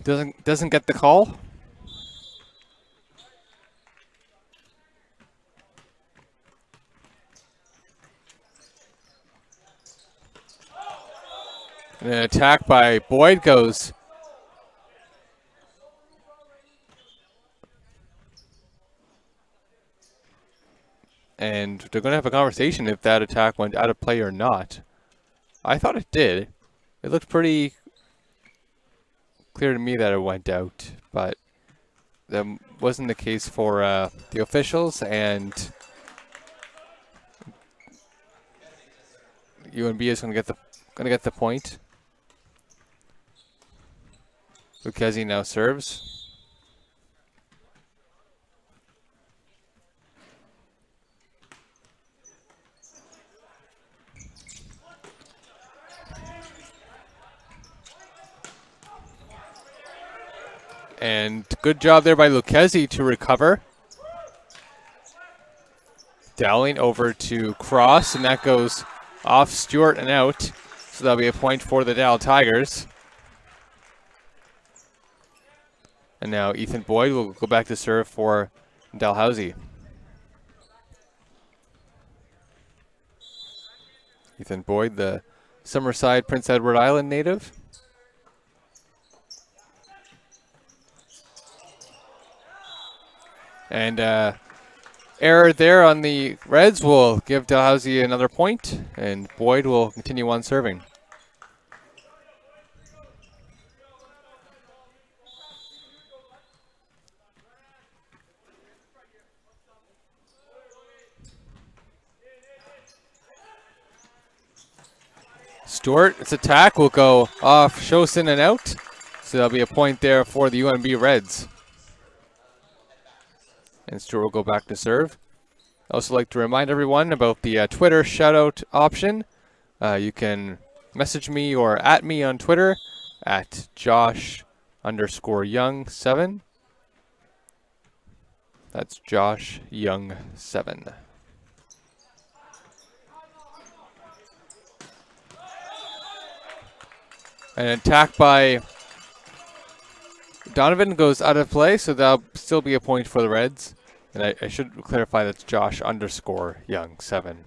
doesn't get the call. And an attack by Boyd goes. And they're going to have a conversation if that attack went out of play or not. I thought it did. It looked pretty clear to me that it went out, but that wasn't the case for the officials, and UNB is going to get the point. Lucchesi now serves. And good job there by Lucchesi to recover. Dowling over to Cross, and that goes off Stewart and out. So that'll be a point for the Dal Tigers. And now Ethan Boyd will go back to serve for Dalhousie. Ethan Boyd, the Summerside, Prince Edward Island native. And error there on the Reds will give Dalhousie another point, and Boyd will continue on serving. Stewart, its attack will go off Shosin and out, so that'll be a point there for the UNB Reds. And Stewart will go back to serve. I also like to remind everyone about the Twitter shoutout option. You can message me or at me on Twitter at Josh_Young7. That's Josh Young7. An attack by Donovan goes out of play, so that'll still be a point for the Reds. And I should clarify that's Josh_Young 7.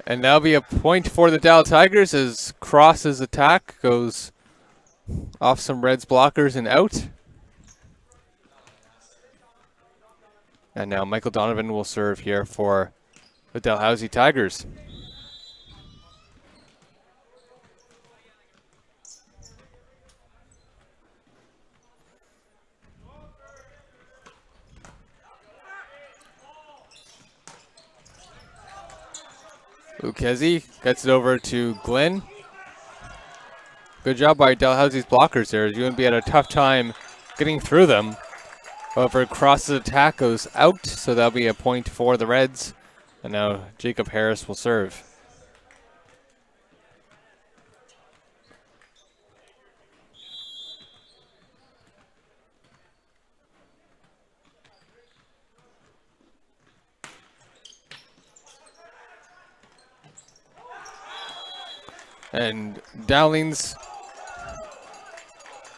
And that'll be a point for the Dow Tigers as Cross's attack goes off some Reds blockers and out. And now Michael Donovan will serve here for the Dalhousie Tigers. Lucchesi gets it over to Glenn. Good job by Dalhousie's blockers there. UNB had a tough time getting through them. However, Cross's attack goes out, so that'll be a point for the Reds. And now Jacob Harris will serve. And Dowling's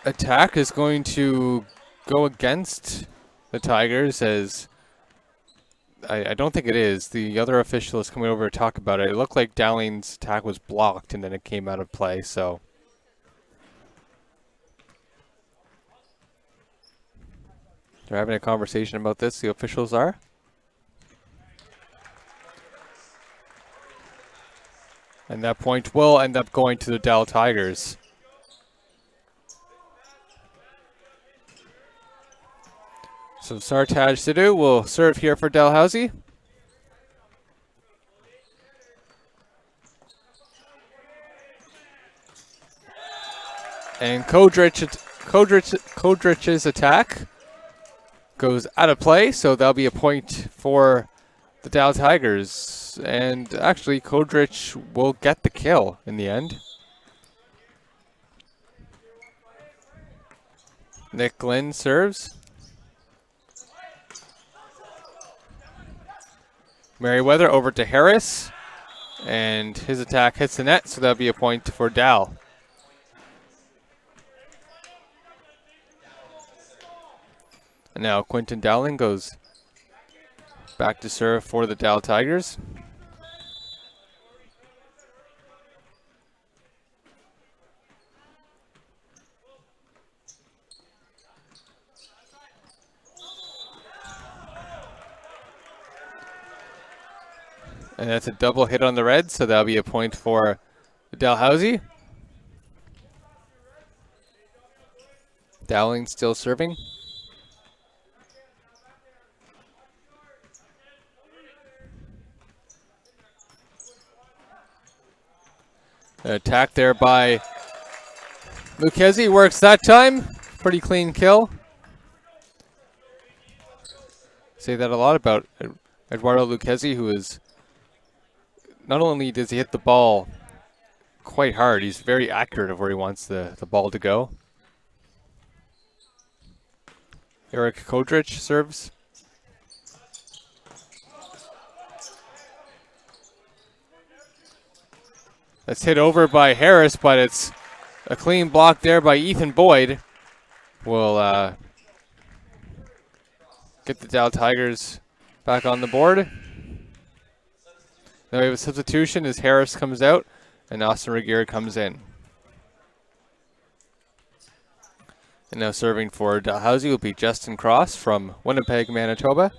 attack is going to go against the Tigers, as I don't think it is. The other official is coming over to talk about it. It looked like Dowling's attack was blocked and then it came out of play, so. They're having a conversation about this, the officials are. And that point will end up going to the Dal Tigers. So Sartaj Sidhu will serve here for Dalhousie. And Kodrich's attack goes out of play, so that'll be a point for the Dal Tigers. And actually, Kodrich will get the kill in the end. Nick Glenn serves. Merriweather over to Harris. And his attack hits the net, so that'll be a point for Dal. And now Quentin Dowling goes back to serve for the Dal Tigers. And that's a double hit on the Reds, so that'll be a point for Dalhousie. Dowling still serving. An attack there by Lucchesi, works that time. Pretty clean kill. Say that a lot about Eduardo Lucchesi, who is, not only does he hit the ball quite hard, he's very accurate of where he wants the ball to go. Eric Kodrich serves. That's hit over by Harris, but it's a clean block there by Ethan Boyd. Will get the Dow Tigers back on the board. Now we have a substitution as Harris comes out and Austin Regier comes in. And now serving for Dalhousie will be Justin Cross from Winnipeg, Manitoba.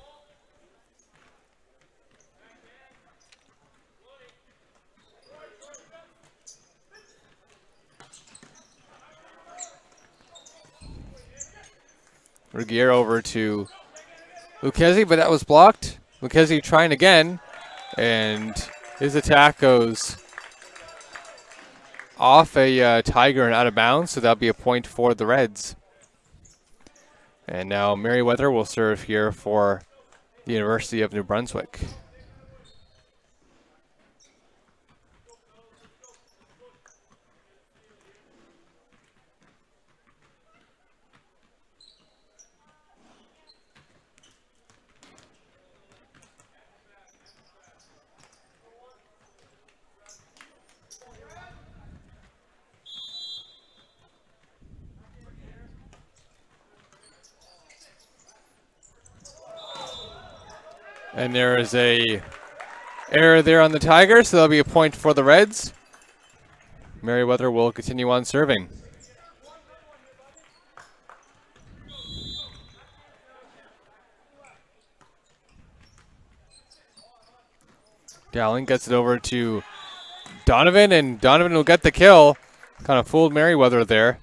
Regier over to Lucchesi, but that was blocked. Lucchesi trying again, and his attack goes off a Tiger and out of bounds, so that'll be a point for the Reds. And now Merriweather will serve here for the University of New Brunswick. And there is a error there on the Tigers, so that'll be a point for the Reds. Merriweather will continue on serving. Dowling gets it over to Donovan, and Donovan will get the kill. Kind of fooled Merriweather there.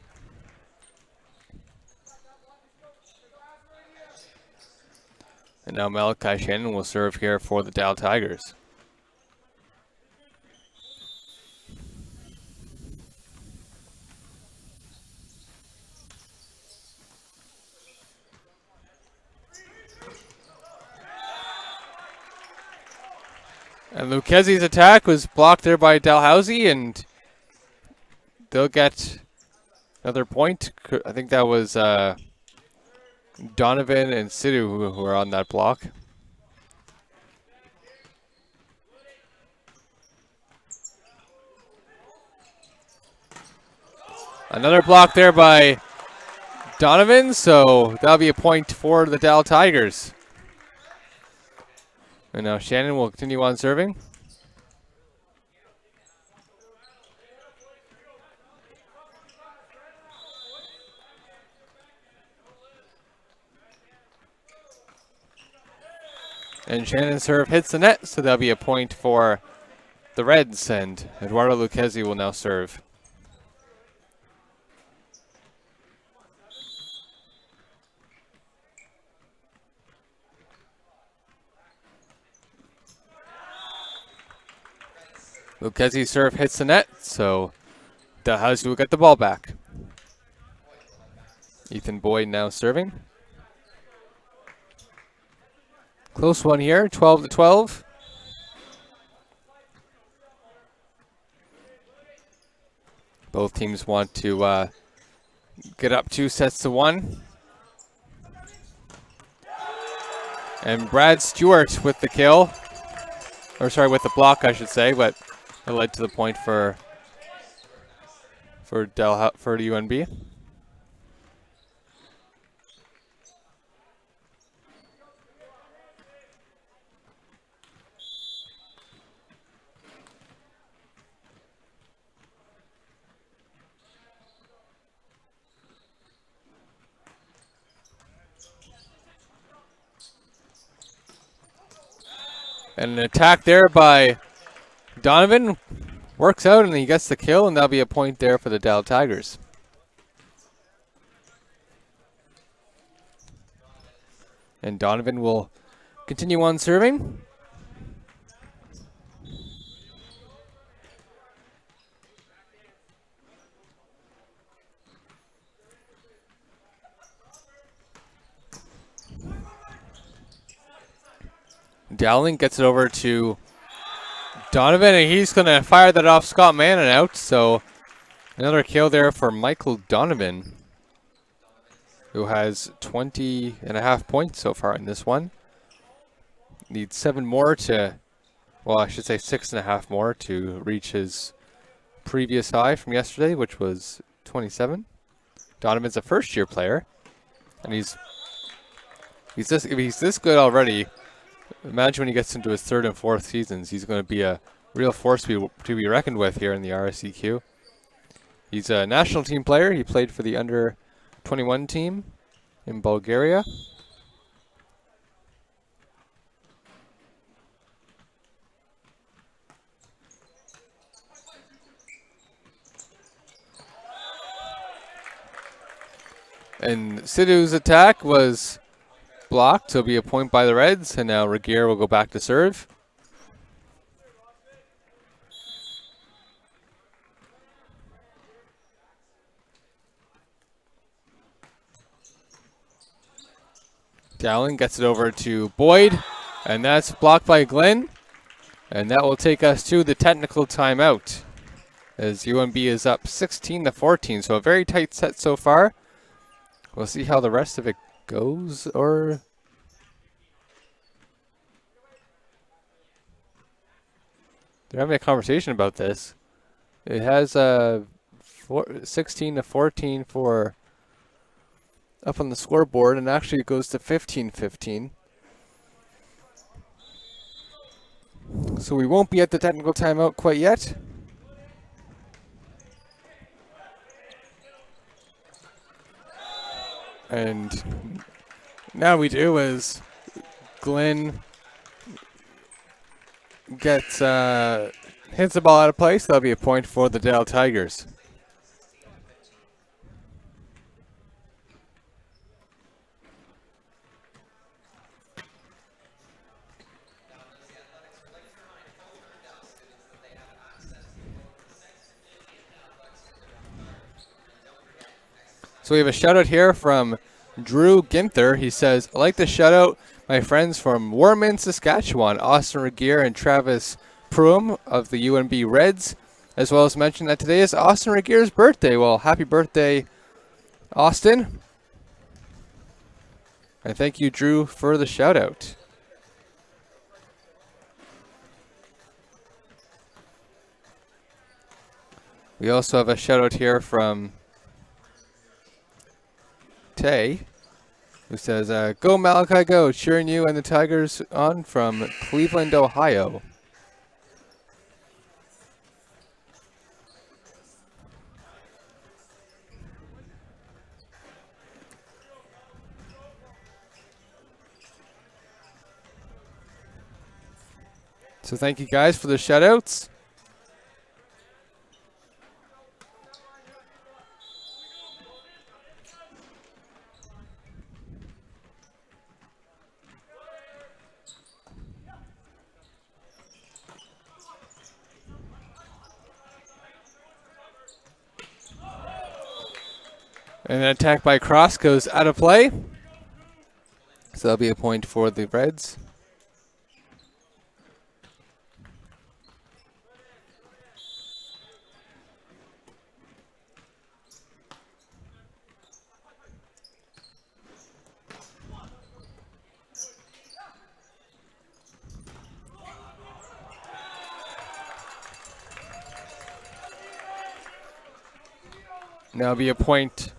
And now Malachi Shannon will serve here for the Dow Tigers. And Lucchese's attack was blocked there by Dalhousie, and they'll get another point. I think that was Donovan and Sidhu who were on that block. Another block there by Donovan, so that'll be a point for the Dow Tigers. And now Shannon will continue on serving. And Shannon's serve hits the net, so that'll be a point for the Reds, and Eduardo Lucchese will now serve. Lucchese's serve hits the net, so Dalhousie will get the ball back. Ethan Boyd now serving. Close one here, 12-12. Both teams want to get up 2-1. And Brad Stewart with the kill. Or sorry, with the block, I should say, but it led to the point for UNB. And an attack there by Donovan works out, and he gets the kill, and that'll be a point there for the Dow Tigers. And Donovan will continue on serving. Dowling gets it over to Donovan, and he's going to fire that off Scott Mannon out. So another kill there for Michael Donovan, who has 20.5 points so far in this one. Needs 7 more to, well, I should say 6.5 more to reach his previous high from yesterday, which was 27. Donovan's a first-year player, and if he's this good already. Imagine when he gets into his 3rd and 4th seasons, he's going to be a real force to be reckoned with here in the RSEQ. He's a national team player. He played for the under-21 team in Bulgaria. And Sidhu's attack was blocked, so it'll be a point by the Reds, and now Regier will go back to serve. Dowling gets it over to Boyd, and that's blocked by Glenn, and that will take us to the technical timeout as UNB is up 16-14, so a very tight set so far. We'll see how the rest of it goes, or they're having a conversation about this. It has 16-14 for up on the scoreboard, and actually it goes to 15-15. So we won't be at the technical timeout quite yet. And now we do, as Glenn gets hits the ball out of place. That'll be a point for the Dal Tigers. So we have a shout out here from Drew Ginther. He says, I like the shout out my friends from Warman, Saskatchewan, Austin Regier and Travis Prum of the UNB Reds, as well as mention that today is Austin Regier's birthday. Well, happy birthday, Austin. And thank you, Drew, for the shout out. We also have a shout out here from Tay, who says, go Malachi, go, cheering you and the Tigers on from Cleveland, Ohio. So thank you guys for the shout outs. And an attack by Cross goes out of play. So that'll be a point for the Reds. Now it'll be a point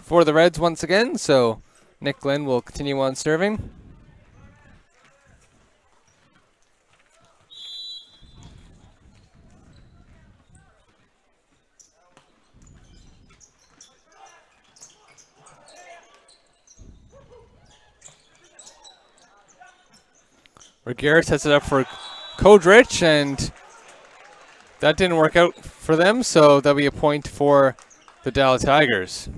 for the Reds once again, so Nick Glenn will continue on serving. Regier sets it up for Kodrich, and that didn't work out for them, so that'll be a point for the Dallas Tigers.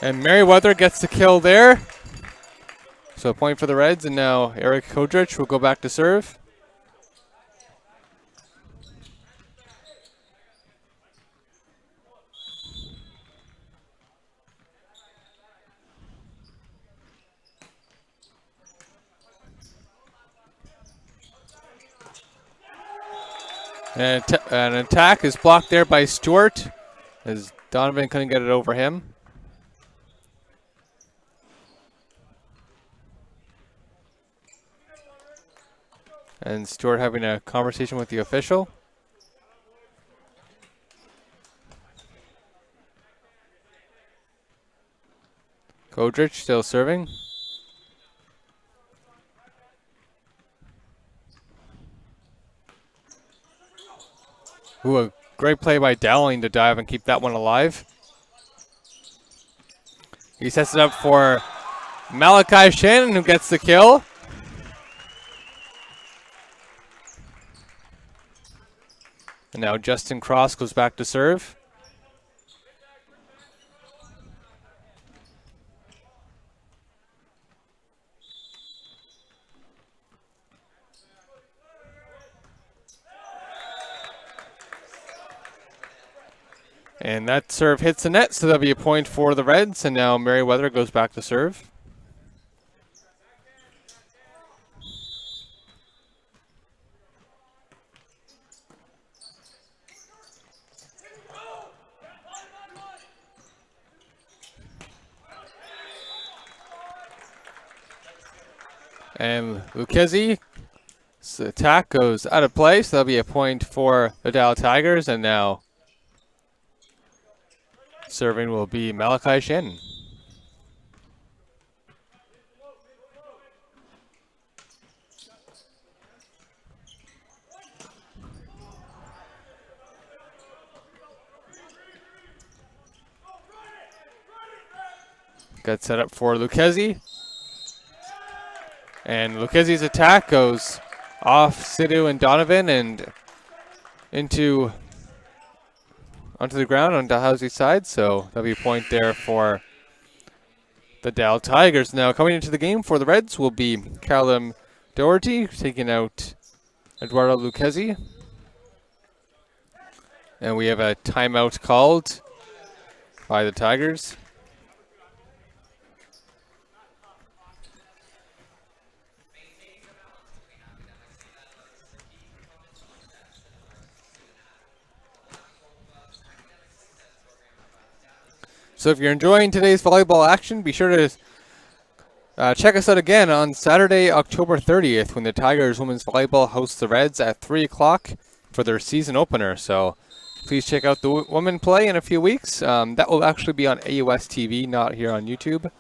And Merriweather gets the kill there. So a point for the Reds, and now Eric Kodrich will go back to serve. And an attack is blocked there by Stewart, as Donovan couldn't get it over him. And Stewart having a conversation with the official. Kodrich still serving. Ooh, a great play by Dowling to dive and keep that one alive. He sets it up for Malachi Shannon, who gets the kill. And now Justin Cross goes back to serve. And that serve hits the net, so that'll be a point for the Reds. And now Merriweather goes back to serve. And Lucchesi's attack goes out of play, so that'll be a point for the Dow Tigers. And now serving will be Malachi Shannon. Got set up for Lucchesi. And Lucchesi's attack goes off Sidhu and Donovan and onto the ground on Dalhousie's side. So that'll be a point there for the Dow Tigers. Now coming into the game for the Reds will be Callum Doherty taking out Eduardo Lucchesi. And we have a timeout called by the Tigers. So if you're enjoying today's volleyball action, be sure to check us out again on Saturday, October 30th, when the Tigers women's volleyball hosts the Reds at 3 o'clock for their season opener. So please check out the women play in a few weeks. That will actually be on AUS TV, not here on YouTube.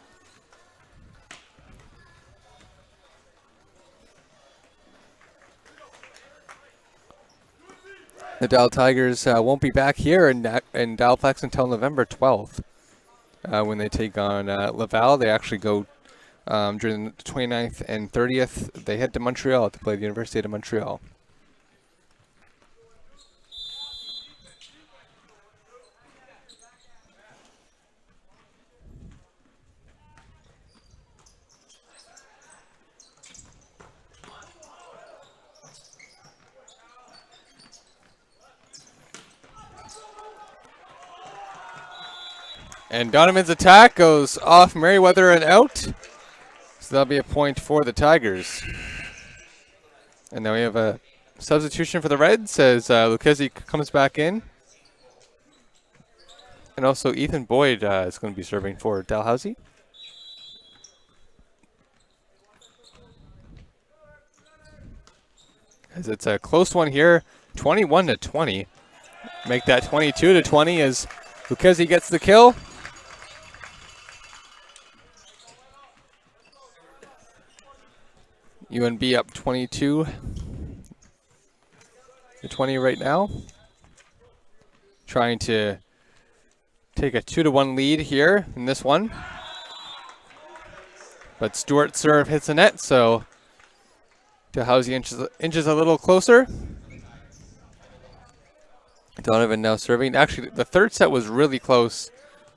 The Dow Tigers won't be back here in Dalplex until November 12th. When they take on Laval. They actually go during the 29th and 30th. They head to Montreal to play the University of Montreal. And Donovan's attack goes off Merriweather and out. So that'll be a point for the Tigers. And now we have a substitution for the Reds as Lucchesi comes back in. And also Ethan Boyd is going to be serving for Dalhousie. As it's a close one here, 21-20. Make that 22-20 as Lucchesi gets the kill. UNB up 22-20 right now. Trying to take a 2-1 lead here in this one. But Stewart's serve hits the net, so Dalhousie inches a little closer. Donovan now serving. Actually, the third set was really close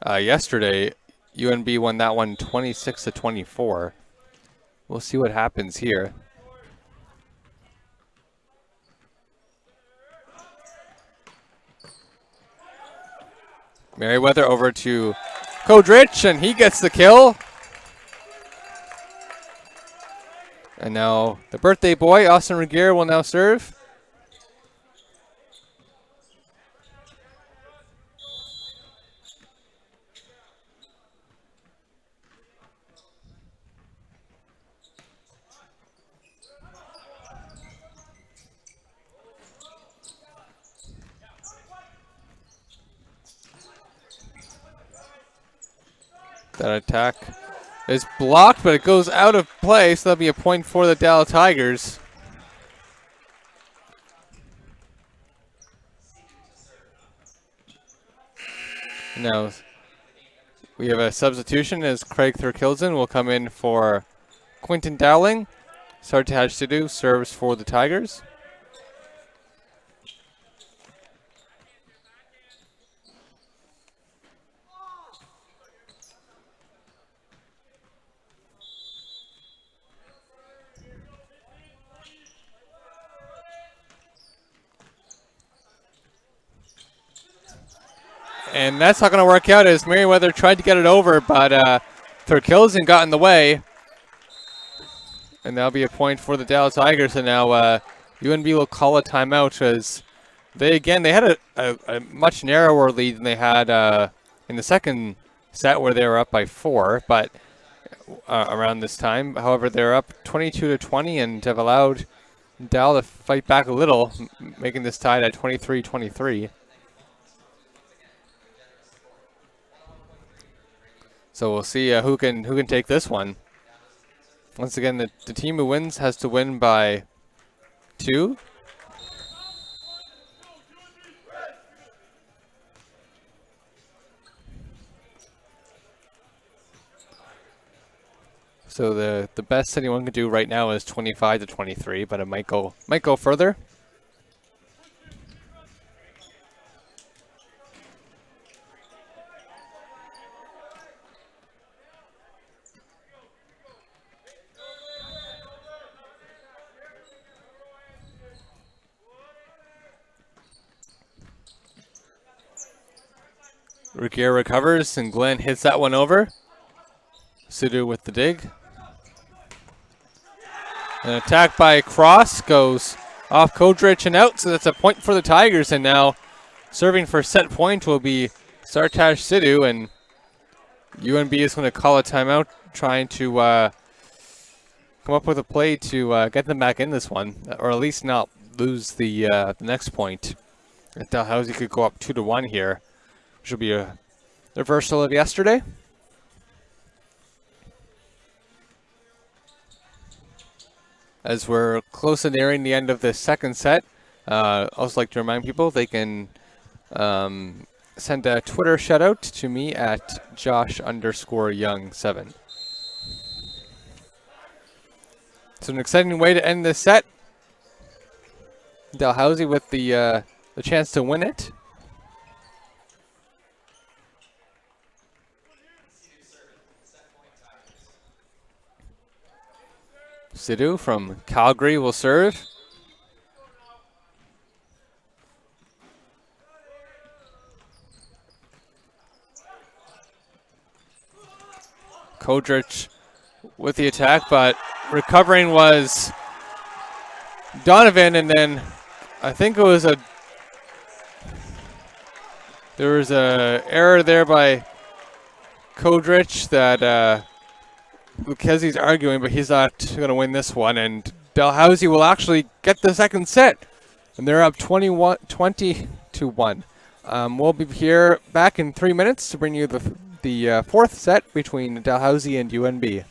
yesterday. UNB won that one 26-24. We'll see what happens here. Merriweather over to Kodrich, and he gets the kill. And now the birthday boy, Austin Regier, will now serve. That attack is blocked, but it goes out of play, so that'll be a point for the Dallas Tigers. Now we have a substitution as Craig Thurkildsen will come in for Quinton Dowling. Sartaj Sidhu serves for the Tigers. And that's not going to work out as Merriweather tried to get it over, but Thurkildsen got in the way. And that'll be a point for the Dallas Tigers. And now UNB will call a timeout as they had a much narrower lead than they had in the second set where they were up by 4. But around this time. However, they're up 22-20 and have allowed Dal to fight back a little, making this tied at 23-23. So we'll see who can take this one. Once again, the team who wins has to win by 2. So the best anyone can do right now is 25-23, but it might go further. Ruggiero recovers, and Glenn hits that one over. Sidhu with the dig. An attack by Cross goes off Kodrich and out, so that's a point for the Tigers. And now serving for set point will be Sartaj Sidhu, and UNB is going to call a timeout, trying to come up with a play to get them back in this one, or at least not lose the next point. Dalhousie could go up 2-1 here, which will be a reversal of yesterday. As we're close to nearing the end of the second set, also like to remind people they can send a Twitter shout out to me at Josh_Young7. So an exciting way to end this set. Dalhousie with the chance to win it. Sidhu from Calgary will serve. Kodrich with the attack, but recovering was Donovan, and then I think it was there was a error there by Kodrich that Lucchese's arguing, but he's not going to win this one, and Dalhousie will actually get the second set, and they're up 20-1. We'll be here back in 3 minutes to bring you the fourth set between Dalhousie and UNB.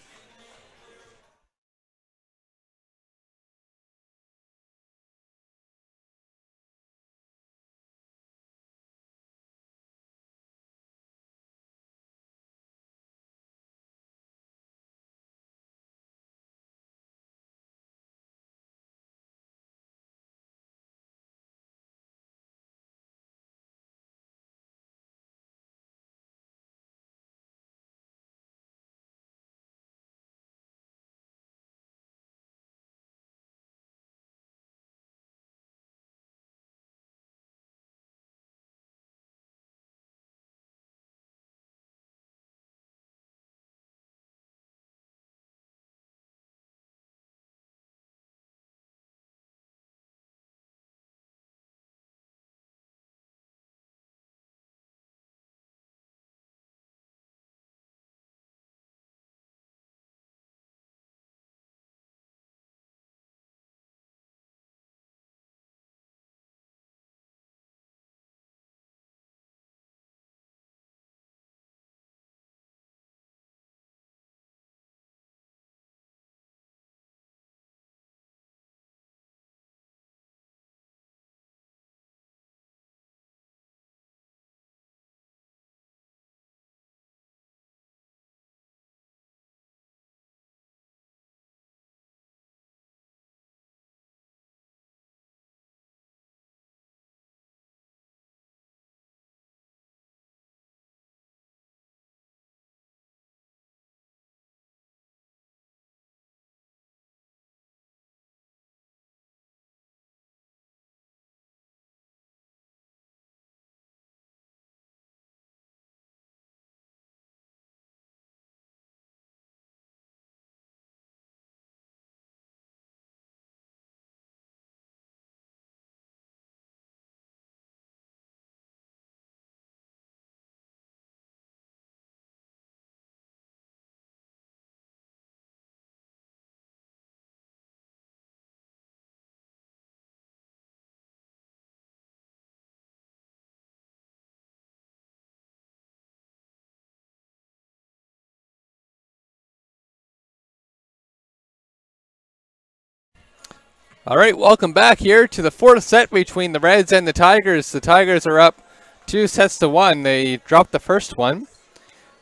All right, welcome back here to the fourth set between the Reds and the Tigers. The Tigers are up 2-1. They dropped the first one,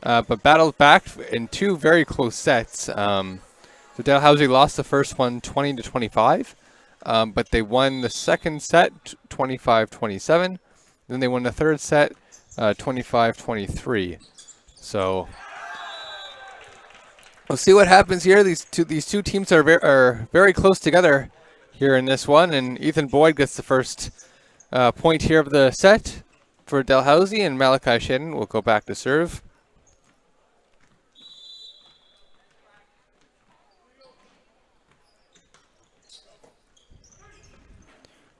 but battled back in two very close sets. So Dalhousie lost the first one 20-25, but they won the second set 25-27. Then they won the third set 25-23. So we'll see what happens here. These two teams are very close together here in this one, and Ethan Boyd gets the first point here of the set for Dalhousie, and Malachi Shannon will go back to serve.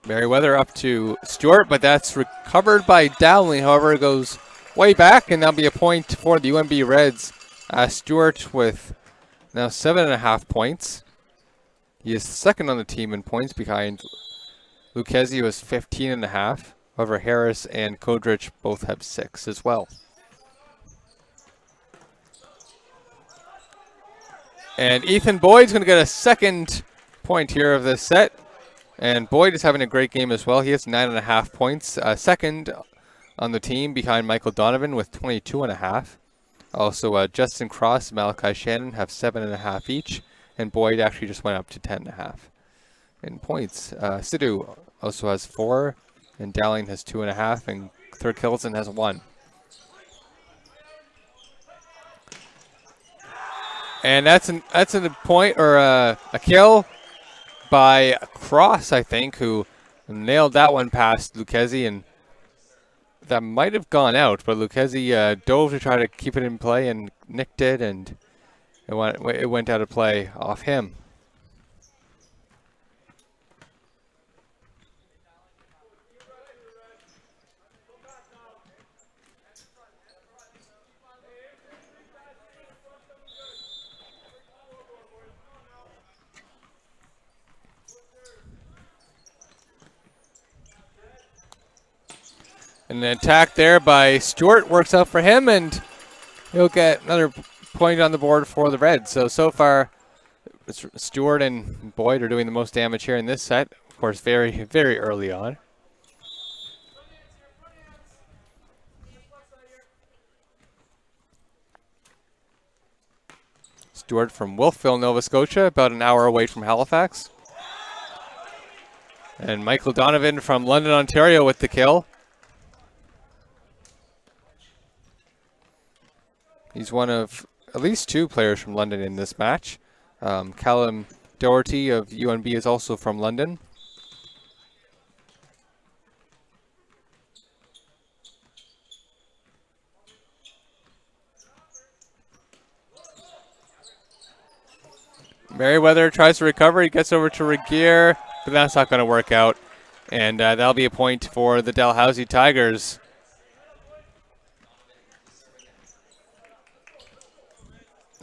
Merriweather up to Stewart, but that's recovered by Dowling. However, it goes way back, and that'll be a point for the UNB Reds. Stewart with now 7.5 points. He is second on the team in points behind Lucchesi, who has 15.5. However, Harris and Kodrich both have 6 as well. And Ethan Boyd's going to get a second point here of this set. And Boyd is having a great game as well. He has 9.5 points. Second on the team behind Michael Donovan with 22.5. Also, Justin Cross and Malachi Shannon have 7.5 each. And Boyd actually just went up to 10.5 in points. Sidhu also has 4. And Dowling has 2.5. And Third Hilton has 1. And that's a point, or a kill by Cross, I think, who nailed that one past Lucchesi, and that might have gone out, but Lucchesi dove to try to keep it in play and nicked it, and it went out of play off him. And an attack there by Stewart works out for him, and he'll get another point on the board for the Reds. So far, Stewart and Boyd are doing the most damage here in this set. Of course, very, very early on. Stewart from Wolfville, Nova Scotia, about an hour away from Halifax. And Michael Donovan from London, Ontario with the kill. He's one of at least 2 players from London in this match. Callum Doherty of UNB is also from London. Merriweather tries to recover. He gets over to Regier, but that's not going to work out. And that'll be a point for the Dalhousie Tigers.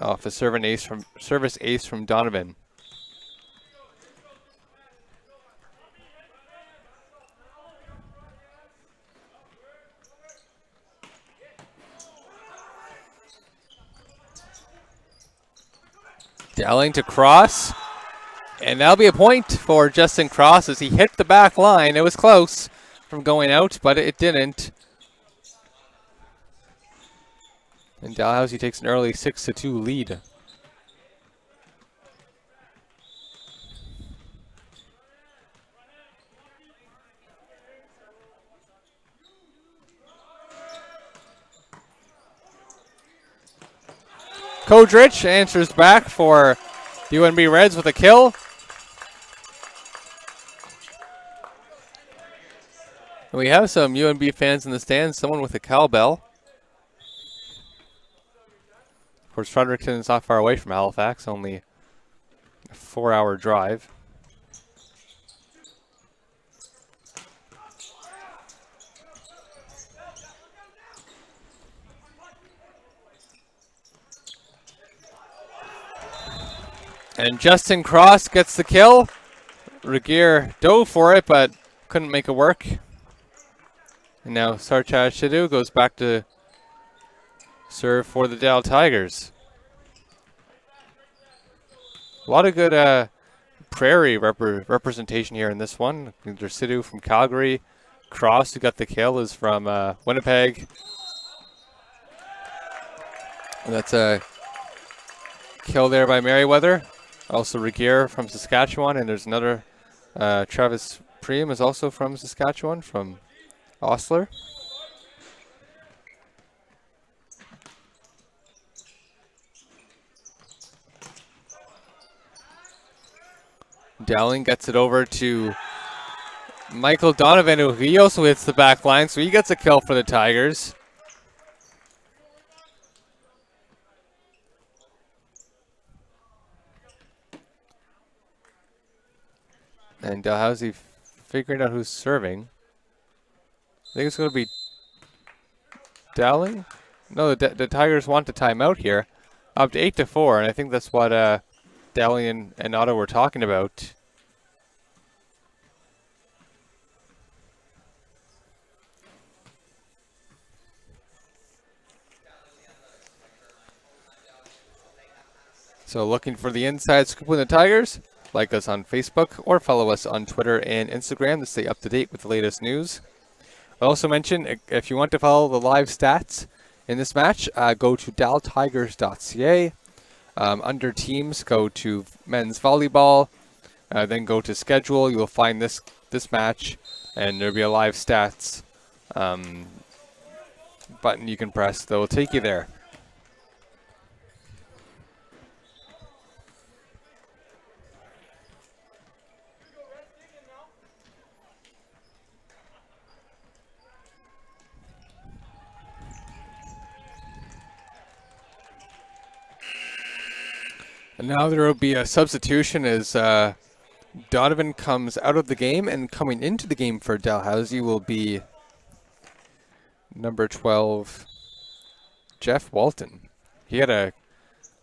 Off a service ace from Donovan. Dowling to Cross. And that'll be a point for Justin Cross as he hit the back line. It was close from going out, but it didn't. And Dalhousie takes an early 6-2 lead. Kodrich answers back for the UNB Reds with a kill. We have some UNB fans in the stands, someone with a cowbell. Of course, Fredericton is not far away from Halifax, only a 4-hour drive. And Justin Cross gets the kill. Regier dove for it, but couldn't make it work. And now Sartaj Sidhu goes back to serve for the Dal Tigers. A lot of good Prairie representation here in this one. There's Sidhu from Calgary. Cross, who got the kill, is from Winnipeg. And that's a kill there by Merriweather. Also Regier from Saskatchewan, and there's another Travis Preem is also from Saskatchewan, from Osler. Dowling gets it over to Michael Donovan, who he also hits the back line, so he gets a kill for the Tigers. And Dalhousie figuring out who's serving. I think it's going to be Dowling. No, the Tigers want the timeout here. Up to 8-4, and I think that's what Dowling and Otto were talking about. So looking for the inside scoop with the Tigers? Like us on Facebook or follow us on Twitter and Instagram to stay up to date with the latest news. I also mentioned if you want to follow the live stats in this match, go to daltigers.ca. Under teams, go to men's volleyball. Then go to schedule. You'll find this match, and there'll be a live stats button you can press that will take you there. And now there will be a substitution as Donovan comes out of the game, and coming into the game for Dalhousie will be number 12, Jeff Walton. He had an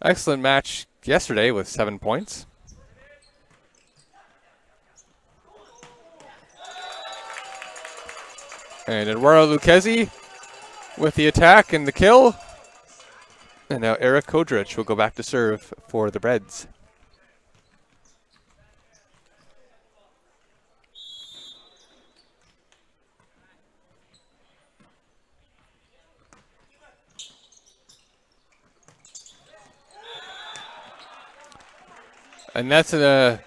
excellent match yesterday with 7 points. And Eduardo Lucchesi with the attack and the kill. And now Eric Kodrich will go back to serve for the Reds. And that's a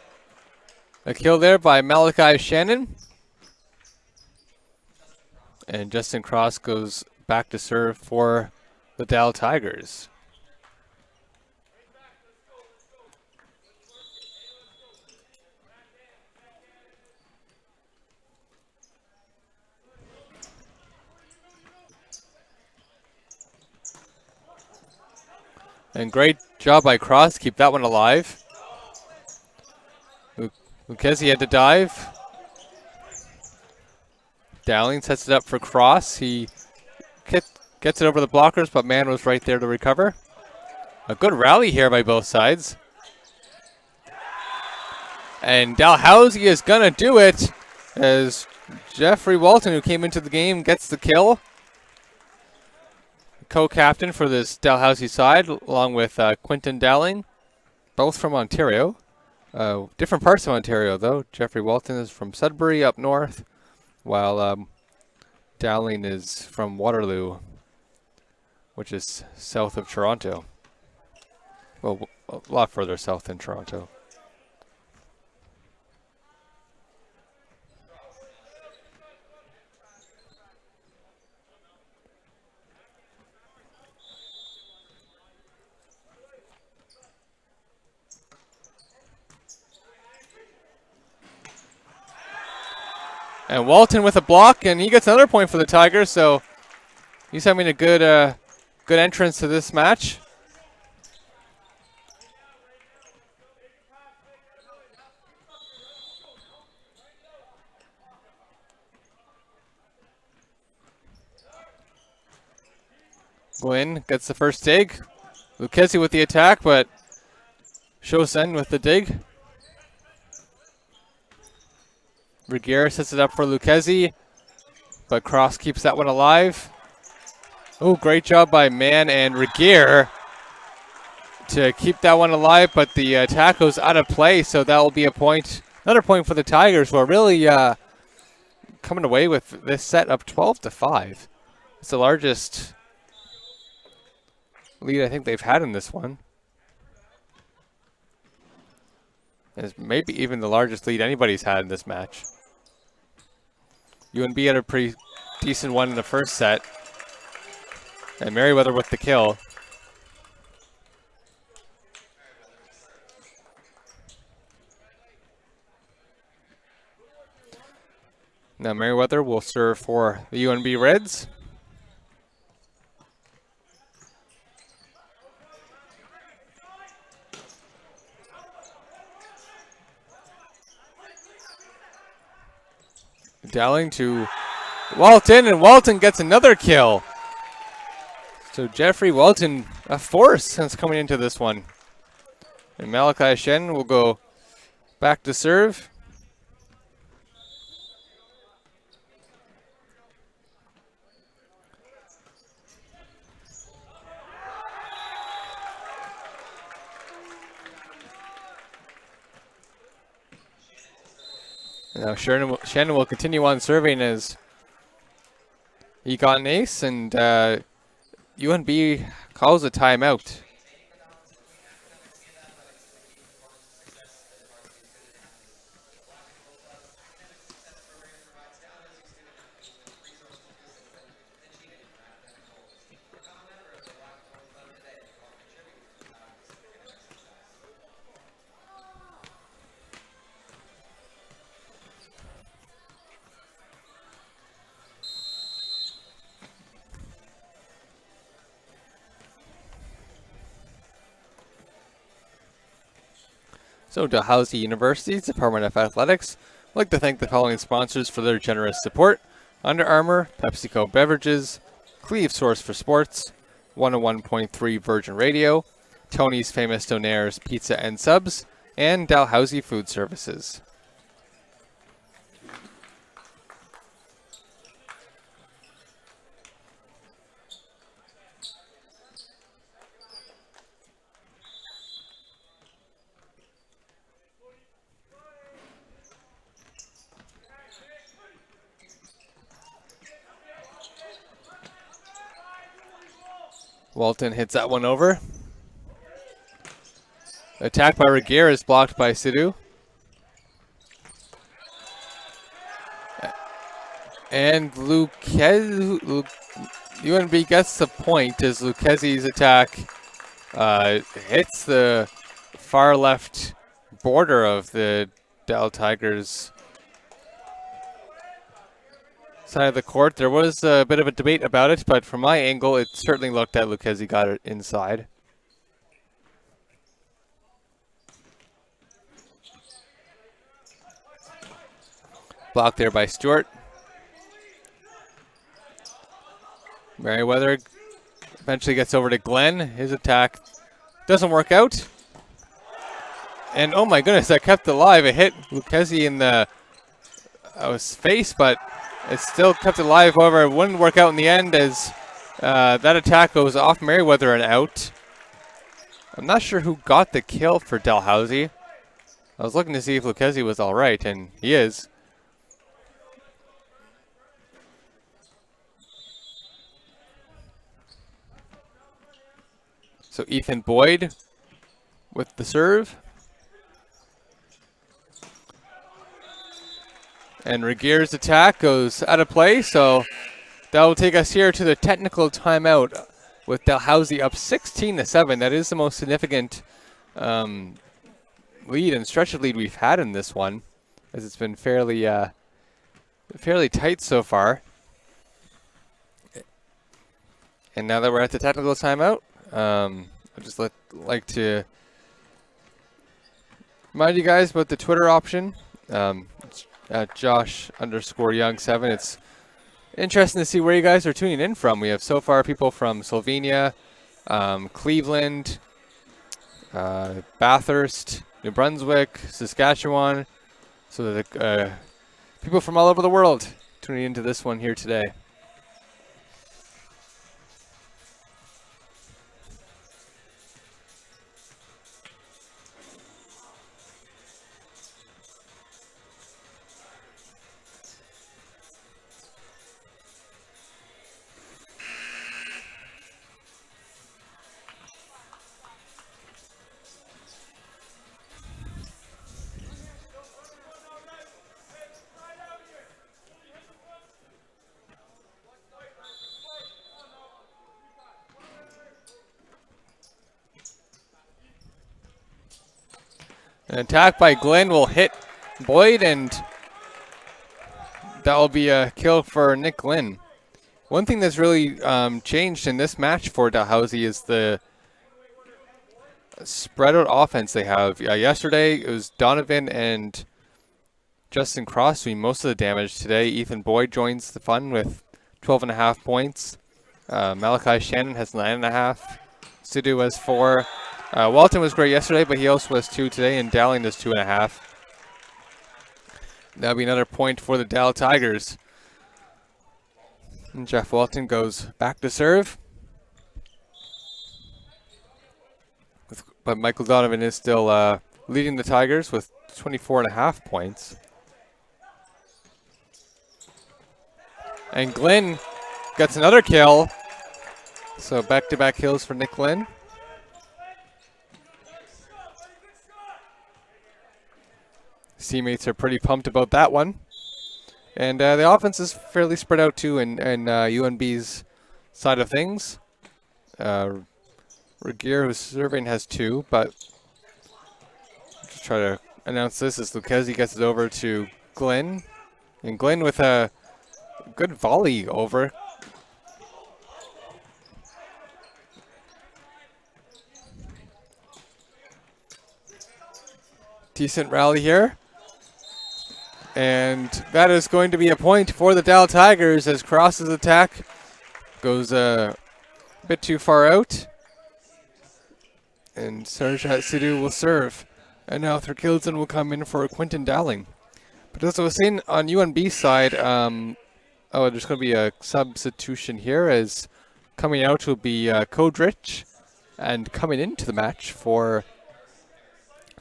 kill there by Malachi Shannon. And Justin Cross goes back to serve for the Dal Tigers. And great job by Cross to keep that one alive. Lucchesi had to dive. Dowling sets it up for Cross. He gets it over the blockers, but Mann was right there to recover. A good rally here by both sides. And Dalhousie is going to do it as Jeffrey Walton, who came into the game, gets the kill. Co-captain for this Dalhousie side, along with Quinton Dowling, both from Ontario. Different parts of Ontario, though. Jeffrey Walton is from Sudbury up north, while Dowling is from Waterloo, which is south of Toronto. Well, a lot further south than Toronto. And Walton with a block, and he gets another point for the Tigers, so he's having a good entrance to this match. Gwynn gets the first dig. Lucchesi with the attack, but Chosen with the dig. Regier sets it up for Lucchesi, but Cross keeps that one alive. Oh, great job by Mann and Regier to keep that one alive, but the attack goes out of play, so that will be a point, another point for the Tigers, who are really coming away with this set up 12-5. It's the largest lead I think they've had in this one. It's maybe even the largest lead anybody's had in this match. UNB had a pretty decent one in the first set. And Merriweather with the kill. Now Merriweather will serve for the UNB Reds. Dowling to Walton, and Walton gets another kill. So Jeffrey Walton, a force since coming into this one. And Malachi Shen will go back to serve. Now Shannon will continue on serving as he got an ace, and UNB calls a timeout. So Dalhousie University's Department of Athletics would like to thank the following sponsors for their generous support: Under Armour, PepsiCo Beverages, Cleve Source for Sports, 101.3 Virgin Radio, Tony's Famous Donaires Pizza and Subs, and Dalhousie Food Services. Walton hits that one over. Attack by Regier is blocked by Sidhu. And UNB gets the point as Lucchese's attack hits the far left border of the Dal Tigers side of the court. There was a bit of a debate about it, but from my angle, it certainly looked that Lucchese got it inside. Blocked there by Stewart. Merriweather eventually gets over to Glenn. His attack doesn't work out. And oh my goodness, that kept alive. It hit Lucchese in the face, but it still kept it alive. However, it wouldn't work out in the end as that attack goes off Merriweather and out. I'm not sure who got the kill for Dalhousie. I was looking to see if Lucchese was all right, and he is. So Ethan Boyd with the serve. And Regier's attack goes out of play, so that will take us here to the technical timeout with Dalhousie up 16-7. That is the most significant lead and stretch of lead we've had in this one, as it's been fairly tight so far. And now that we're at the technical timeout, I'd just like to remind you guys about the Twitter option. It's at Josh_Young7. It's interesting to see where you guys are tuning in from. We have so far people from Slovenia, Cleveland, Bathurst, New Brunswick, Saskatchewan. So the people from all over the world tuning into this one here today. An attack by Glenn will hit Boyd, and that will be a kill for Nick Glenn. One thing that's really changed in this match for Dalhousie is the spread out offense they have. Yesterday it was Donovan and Justin Cross doing most of the damage. Today Ethan Boyd joins the fun with 12.5 points. Malachi Shannon has 9.5. Sidhu has 4. Walton was great yesterday, but he also has 2 today, and Dowling has 2.5. That'll be another point for the Dal Tigers. And Jeff Walton goes back to serve. But Michael Donovan is still leading the Tigers with 24.5 points. And Glenn gets another kill. So back-to-back kills for Nick Glenn. His teammates are pretty pumped about that one. And the offense is fairly spread out too in UNB's side of things. Regier, who's serving, has 2, but just try to announce this as Lucchesi gets it over to Glenn. And Glenn with a good volley over. Decent rally here. And that is going to be a point for the Dal Tigers as Cross's attack goes a bit too far out. And Sarjat Sidhu will serve. And now Thurkildsen will come in for Quinton Dowling. But as I was saying on UNB side, there's going to be a substitution here as coming out will be Kodrich. And coming into the match for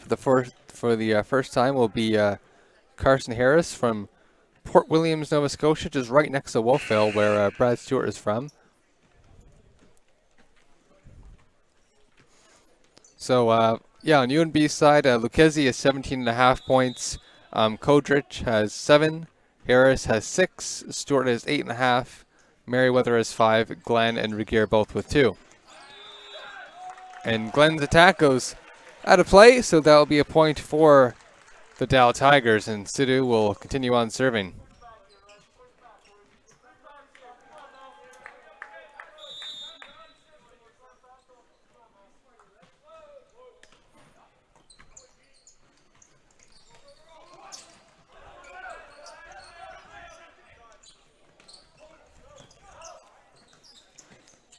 the first time will be Carson Harris from Port Williams, Nova Scotia, just right next to Wolfville, where Brad Stewart is from. So, on UNB's side, Lucchesi has 17.5 points. Kodrich has 7. Harris has 6. Stewart has 8.5. Merriweather has 5. Glenn and Regier both with 2. And Glenn's attack goes out of play, so that will be a point for the Dal Tigers, and Sidhu will continue on serving.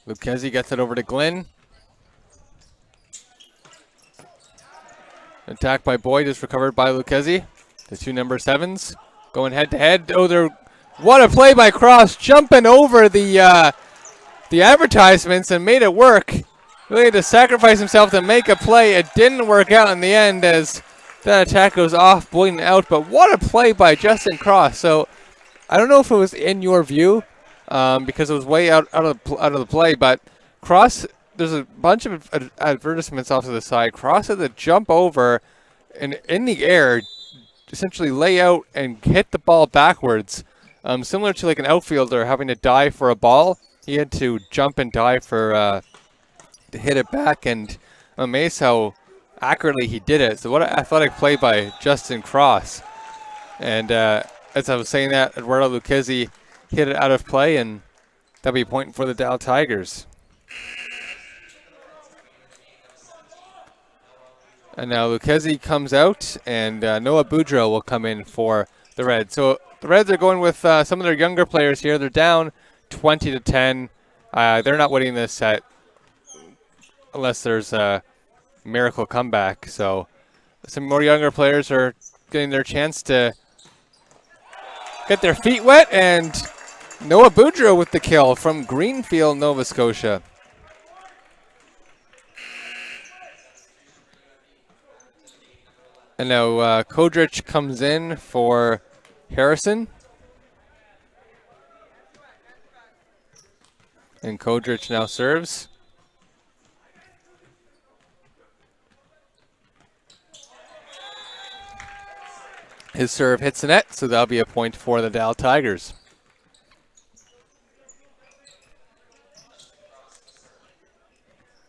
Lucchesi gets it over to Glenn. Attack by Boyd is recovered by Lucchesi. The 2 number 7s going head to head. What a play by Cross, jumping over the advertisements and made it work. Really had to sacrifice himself to make a play. It didn't work out in the end as that attack goes off, Boyd and out. But what a play by Justin Cross. So I don't know if it was in your view because it was way out of the play, but Cross. There's a bunch of advertisements off to the side. Cross had to jump over and in the air, essentially lay out and hit the ball backwards. Similar to like an outfielder having to dive for a ball. He had to jump and dive to hit it back, and I'm amazed how accurately he did it. So what an athletic play by Justin Cross. And as I was saying that, Eduardo Lucchesi hit it out of play, and that'll be a point for the Dal Tigers. And now Lucchesi comes out, and Noah Boudreau will come in for the Reds. So the Reds are going with some of their younger players here. They're down 20-10. They're not winning this set unless there's a miracle comeback. So some more younger players are getting their chance to get their feet wet, and Noah Boudreau with the kill from Greenfield, Nova Scotia. And now Kodrich comes in for Harrison. And Kodrich now serves. His serve hits the net, so that'll be a point for the Dal Tigers.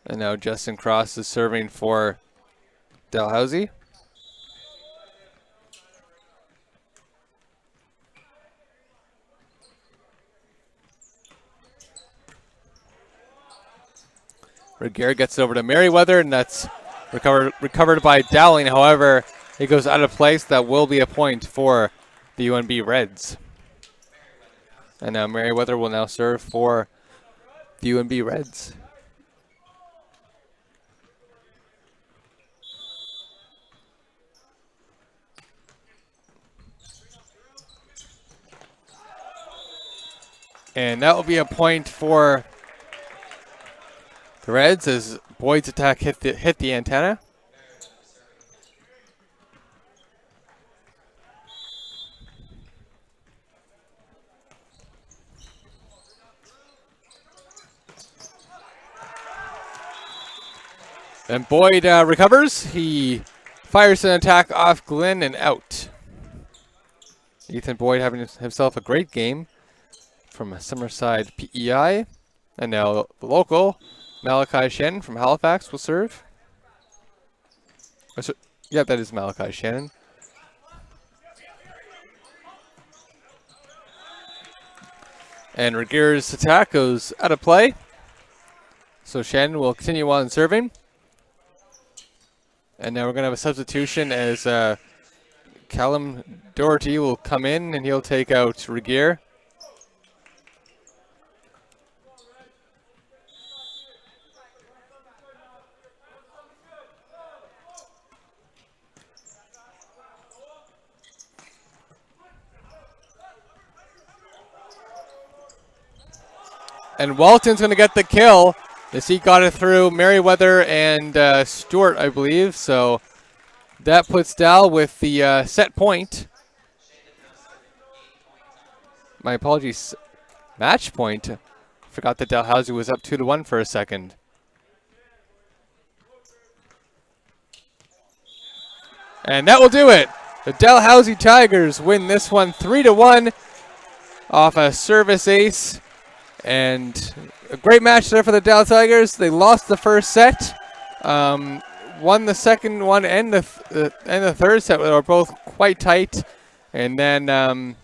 And now Justin Cross is serving for Dalhousie. Regier gets it over to Merriweather, and that's recovered by Dowling. However, it goes out of place. That will be a point for the UNB Reds. And now Merriweather will now serve for the UNB Reds. And that will be a point for the Reds as Boyd's attack hit the antenna. And Boyd recovers. He fires an attack off Glenn and out. Ethan Boyd having himself a great game from Summerside PEI. And now the local, Malachi Shannon from Halifax, will serve. Yeah, that is Malachi Shannon. And Regier's attack goes out of play. So Shannon will continue on serving. And now we're going to have a substitution as Callum Doherty will come in and he'll take out Regier. And Walton's going to get the kill as he got it through Merriweather and Stewart, I believe. So that puts Dal with the set point. My apologies. Match point. Forgot that Dalhousie was up 2-1 for a second. And that will do it. The Dalhousie Tigers win this one 3-1 off a service ace. And a great match there for the Dal Tigers. They lost the first set, won the second one and the third set. They were both quite tight, and then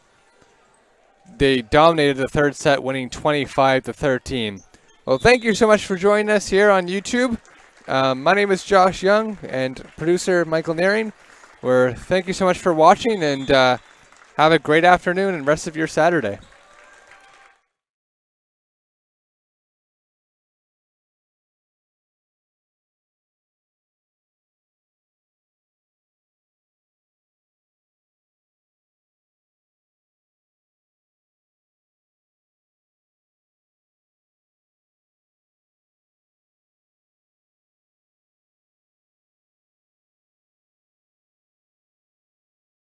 they dominated the third set, winning 25-13. Well, thank you so much for joining us here on YouTube. My name is Josh Young, and producer Michael Nearing. Thank you so much for watching, and have a great afternoon and rest of your Saturday.